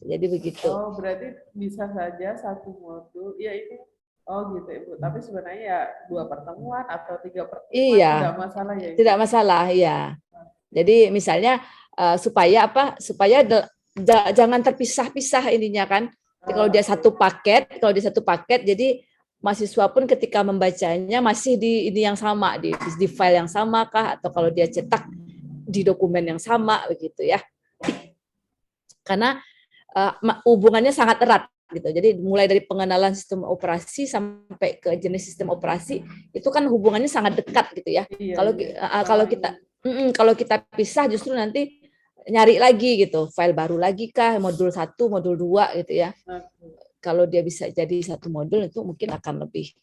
Jadi begitu. Oh berarti bisa saja 1 modul. Ya ini. Oh gitu Ibu. Tapi sebenarnya ya 2 pertemuan atau 3 pertemuan tidak masalah ya. Ibu? Tidak masalah ya. Jadi misalnya supaya jangan terpisah-pisah ininya kan. Kalau dia satu paket, jadi mahasiswa pun ketika membacanya masih di ini yang sama, di file yang sama kah, atau kalau dia cetak di dokumen yang sama begitu ya. Karena hubungannya sangat erat gitu. Jadi mulai dari pengenalan sistem operasi sampai ke jenis sistem operasi itu kan hubungannya sangat dekat gitu ya. Iya, kalau kita pisah justru nanti nyari lagi gitu, file baru lagi kah, modul 1, modul 2 gitu ya. Kalau dia bisa jadi 1 modul itu mungkin akan lebih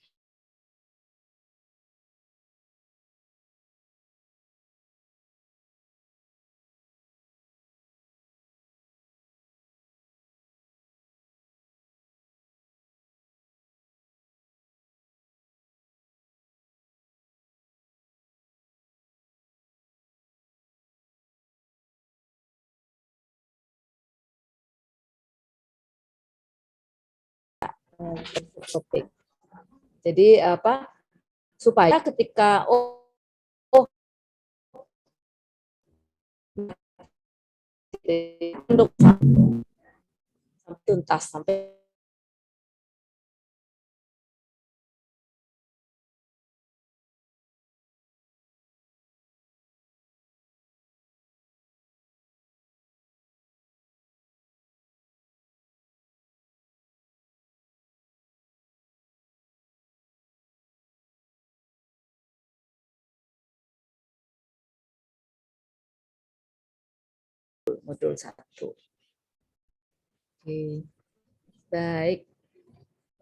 topik. Jadi supaya ketika tuntas sampai modul 1. Oke. Baik.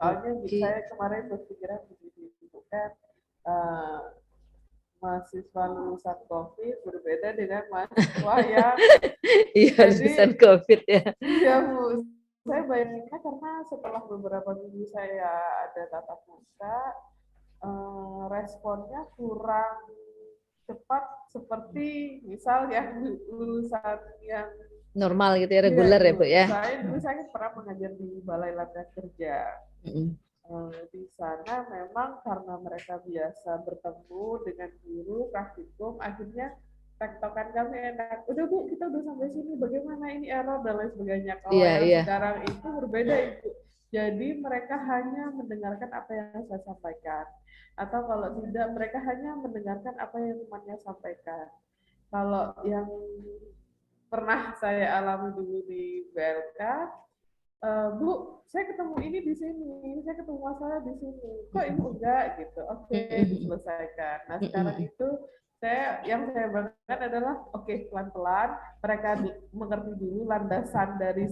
Soalnya saya kemarin berpikiran begitu kan mahasiswa lulusan COVID berbeda dengan mahasiswa yang lulusan COVID ya. Iya Bu, saya bayanginnya karena setelah beberapa minggu saya ada tatap muka, responnya kurang cepat seperti misal yang lulusan yang normal gitu ya, reguler ya Bu ya. Saya pernah mengajar di Balai Latihan Kerja. Di sana memang karena mereka biasa bertemu dengan guru praktikum, akhirnya tektokan kami enak. Udah Bu, kita udah sampai sini, bagaimana ini error dan lain sebagainya. Kalau yang sekarang itu berbeda Ibu. Jadi mereka hanya mendengarkan apa yang saya sampaikan. Atau kalau tidak, mereka hanya mendengarkan apa yang temannya sampaikan. Kalau yang pernah saya alami dulu di BLK, Bu, saya ketemu ini di sini, saya ketemu masalah di sini. Kok ini enggak gitu? Oke, diselesaikan. Nah, sekarang itu yang saya banggakan adalah pelan-pelan mereka mengerti dulu landasan dari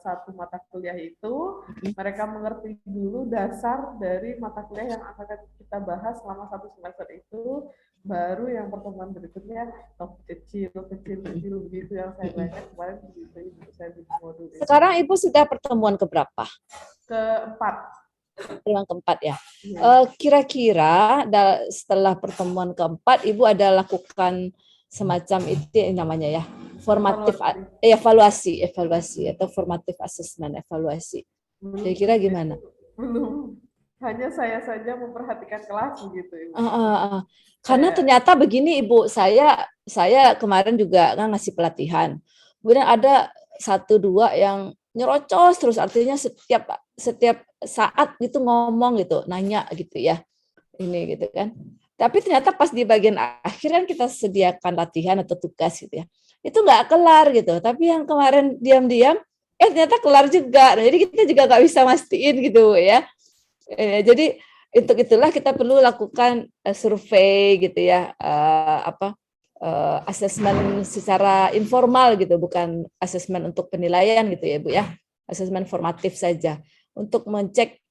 satu mata kuliah itu, mereka mengerti dulu dasar dari mata kuliah yang akan kita bahas selama 1 semester itu, baru yang pertemuan berikutnya topik kecil begitu yang saya banyak kemarin begitu Ibu, saya bikin modul itu. Sekarang Ibu sudah pertemuan keberapa? Keempat. Yang keempat ya. Iya. Kira-kira setelah pertemuan keempat, Ibu ada lakukan semacam itu namanya ya, formatif evaluasi atau formative assessment evaluasi. Kira-kira gimana? Belum. Hanya saya saja memperhatikan kelas begitu Ibu. Karena ternyata begini Ibu, saya kemarin juga kan ngasih pelatihan. Kemudian ada 1-2 yang nyerocos terus, artinya setiap saat gitu ngomong gitu, nanya gitu ya. Ini gitu kan. Tapi ternyata pas di bagian akhir kan kita sediakan latihan atau tugas gitu ya. Itu nggak kelar gitu. Tapi yang kemarin diam-diam ternyata kelar juga. Nah, jadi kita juga nggak bisa mastiin gitu ya. Jadi untuk itulah kita perlu lakukan survei gitu ya, asesmen secara informal gitu, bukan asesmen untuk penilaian gitu ya Bu ya, asesmen formatif saja untuk mengecek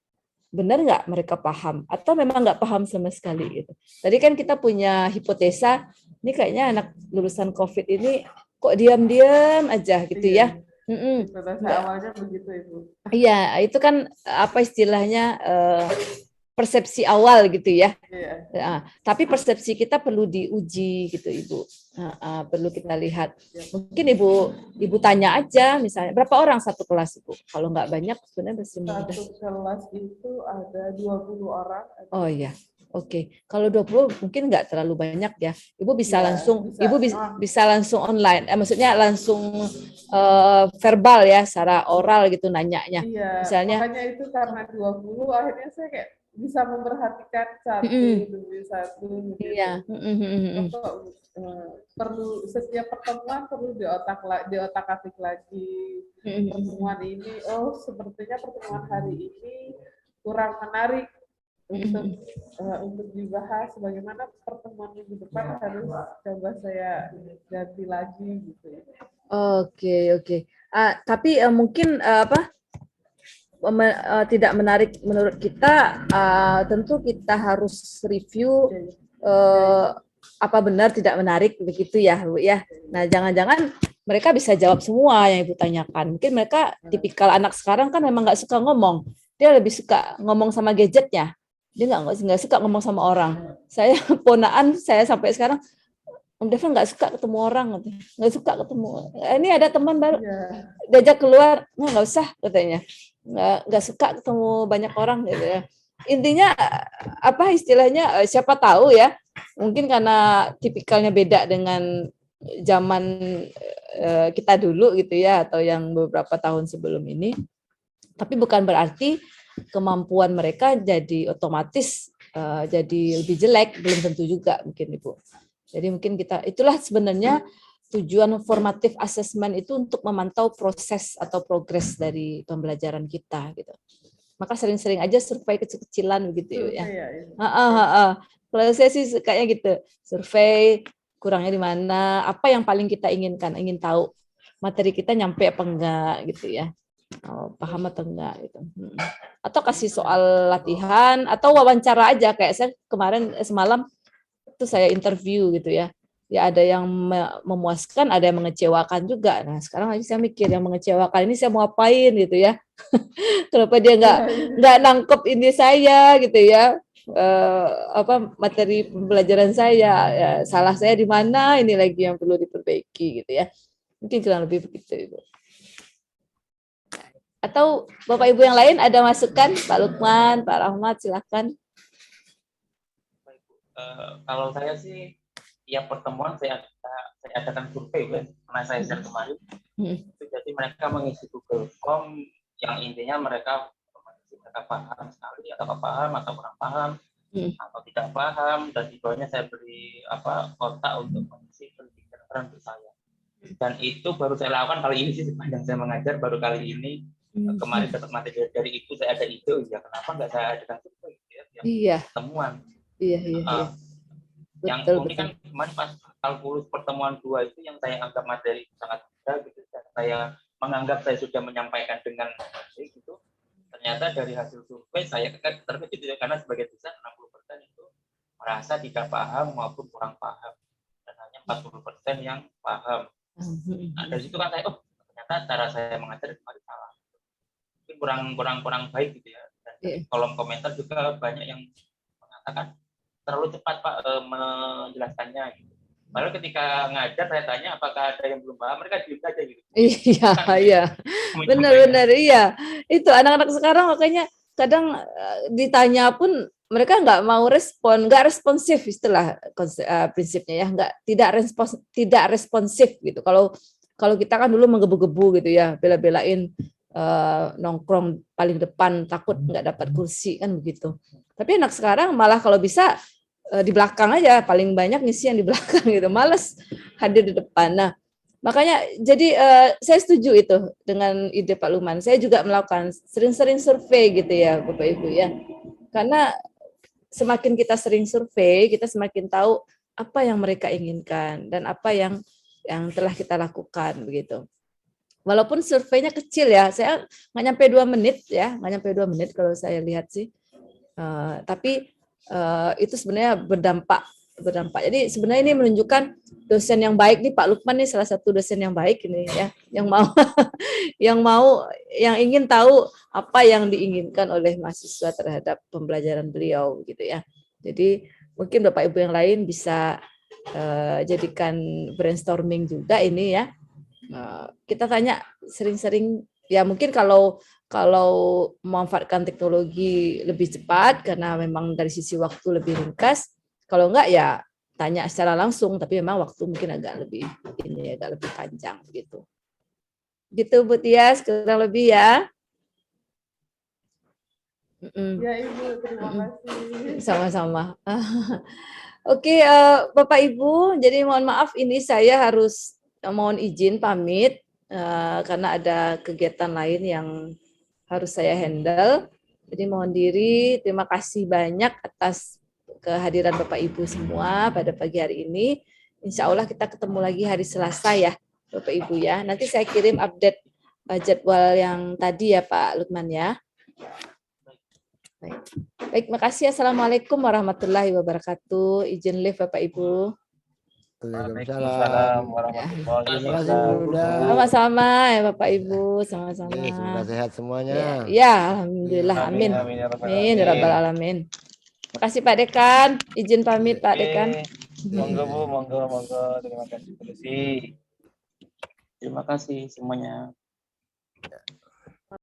benar nggak mereka paham atau memang nggak paham sama sekali gitu. Tadi kan kita punya hipotesa, ini kayaknya anak lulusan COVID ini kok diam-diam aja gitu ya. Hipotesa awalnya begitu Ibu. Iya, itu kan apa istilahnya persepsi awal gitu ya. Nah, tapi persepsi kita perlu diuji gitu Ibu. Perlu kita lihat. Mungkin Ibu tanya aja misalnya berapa orang satu kelas Ibu. Kalau nggak banyak sebenarnya masih mudah. Satu kelas itu ada 20 orang. Oh iya. Oke. Kalau 20 mungkin nggak terlalu banyak ya. Ibu bisa langsung Ibu bisa langsung online. Maksudnya langsung verbal ya, secara oral gitu nanyanya. Iya, Misalnya makanya itu karena 20 akhirnya saya kayak bisa memperhatikan satu demi satu gitu. Iya. Perlu setiap pertemuan perlu diotak-atik lagi. Pertemuan ini, sepertinya pertemuan hari ini kurang menarik untuk dibahas. Bagaimana pertemuan minggu depan harus coba saya ganti lagi gitu. Oke. Tapi mungkin tidak menarik menurut kita, tentu kita harus review apa benar tidak menarik begitu ya Bu ya. Nah, jangan-jangan mereka bisa jawab semua yang Ibu tanyakan. Mungkin mereka tipikal anak sekarang kan memang nggak suka ngomong. Dia lebih suka ngomong sama gadgetnya. Dia nggak suka ngomong sama orang. Saya ponaan saya sampai sekarang Om Devon nggak suka ketemu orang, nggak suka ketemu. Ini ada teman baru diajak keluar, nggak usah katanya, nggak suka ketemu banyak orang gitu ya. Intinya apa istilahnya, siapa tahu ya, mungkin karena tipikalnya beda dengan zaman kita dulu gitu ya, atau yang beberapa tahun sebelum ini. Tapi bukan berarti kemampuan mereka jadi otomatis jadi lebih jelek, belum tentu juga mungkin Ibu. Jadi mungkin itulah sebenarnya tujuan formative assessment itu untuk memantau proses atau progres dari pembelajaran kita gitu. Maka sering-sering aja survei kecil-kecilan begitu ya. Kalau saya sih kayaknya gitu, survei kurangnya di mana, apa yang paling kita inginkan, ingin tahu materi kita nyampe apa enggak gitu ya. Paham atau enggak gitu. Atau kasih soal latihan atau wawancara aja, kayak saya kemarin semalam itu saya interview gitu ya. Ya ada yang memuaskan, ada yang mengecewakan juga. Nah, sekarang lagi saya mikir yang mengecewakan ini saya mau apain gitu ya. Kenapa dia nggak nangkep ini saya gitu ya. Materi pembelajaran saya, ya, salah saya di mana, ini lagi yang perlu diperbaiki gitu ya. Mungkin kurang lebih begitu Ibu. Atau Bapak Ibu yang lain ada masukan? Pak Lukman, Pak Rahmat, silakan. Kalau saya sih, ya pertemuan saya adakan survei kan, karena saya share kemarin. Jadi mereka mengisi Google Form yang intinya mereka paham sekali atau paham atau kurang paham atau tidak paham, dan di bawahnya saya beri kotak untuk mengisi pendidikan untuk saya. Dan itu baru saya lakukan kali ini sih, sepanjang saya mengajar baru kali ini. Kemarin dapat materi dari Ibu, saya ada ide, ya kenapa nggak saya adakan survei ya, pertemuan. Iya. Yang unik kan kemarin pas kalkulus pertemuan 2 itu yang saya anggap materi sangat mudah gitu, dan saya menganggap saya sudah menyampaikan dengan baik gitu. Ternyata dari hasil survei saya terkejut ya, karena sebagai dosen 60% itu merasa tidak paham maupun kurang paham, dan hanya 40% yang paham. Nah, dari situ kan saya, oh ternyata cara saya mengajar kemarin salah, mungkin kurang baik gitu ya. Dan dari kolom komentar juga banyak yang mengatakan terlalu cepat Pak menjelaskannya gitu. Padahal ketika ngajar saya tanya apakah ada yang belum paham, mereka diem aja gitu. Iya, iya. Benar-benar iya. Itu anak-anak sekarang makanya kadang ditanya pun mereka nggak mau respon, nggak responsif istilah prinsipnya ya, tidak responsif gitu. Kalau kita kan dulu menggebu-gebu gitu ya, bela-belain nongkrong paling depan takut nggak dapat kursi kan begitu. Tapi anak sekarang malah kalau bisa di belakang aja, paling banyak ngisi yang di belakang gitu, males hadir di depan. Nah, makanya jadi saya setuju itu dengan ide Pak Lukman. Saya juga melakukan sering-sering survei gitu ya Bapak Ibu ya. Karena semakin kita sering survei, kita semakin tahu apa yang mereka inginkan dan apa yang telah kita lakukan begitu. Walaupun surveinya kecil ya, saya nggak nyampe 2 menit ya, nggak nyampe 2 menit kalau saya lihat sih. Tapi itu sebenarnya berdampak. Jadi sebenarnya ini menunjukkan dosen yang baik nih, Pak Lukman nih salah satu dosen yang baik ini ya, yang ingin tahu apa yang diinginkan oleh mahasiswa terhadap pembelajaran beliau gitu ya. Jadi mungkin Bapak Ibu yang lain bisa jadikan brainstorming juga ini ya. Kita tanya sering-sering ya, mungkin kalau memanfaatkan teknologi lebih cepat karena memang dari sisi waktu lebih ringkas, kalau enggak ya tanya secara langsung, tapi memang waktu mungkin agak lebih panjang gitu. Gitu Bu Tias kurang lebih ya. Ya Ibu, terima kasih. Sama-sama. Oke, Bapak Ibu, jadi mohon maaf ini saya harus mohon izin pamit karena ada kegiatan lain yang harus saya handle. Jadi mohon diri, terima kasih banyak atas kehadiran Bapak Ibu semua pada pagi hari ini. Insya Allah kita ketemu lagi hari Selasa ya Bapak Ibu ya. Nanti saya kirim update jadwal yang tadi ya Pak Lukman ya. Baik, makasih. Assalamualaikum warahmatullahi wabarakatuh. Izin live Bapak Ibu. Waalaikumsalam warahmatullahi Terima kasih Bunda. Sama-sama ya Bapak Ibu, sama-sama. Semoga sehat semuanya. Ya, alhamdulillah. Amin. Amin ya rabbal alamin. Makasih Pak Dekan. Izin pamit Pak Dekan. Monggo Bu, monggo. Terima kasih. Terima kasih semuanya.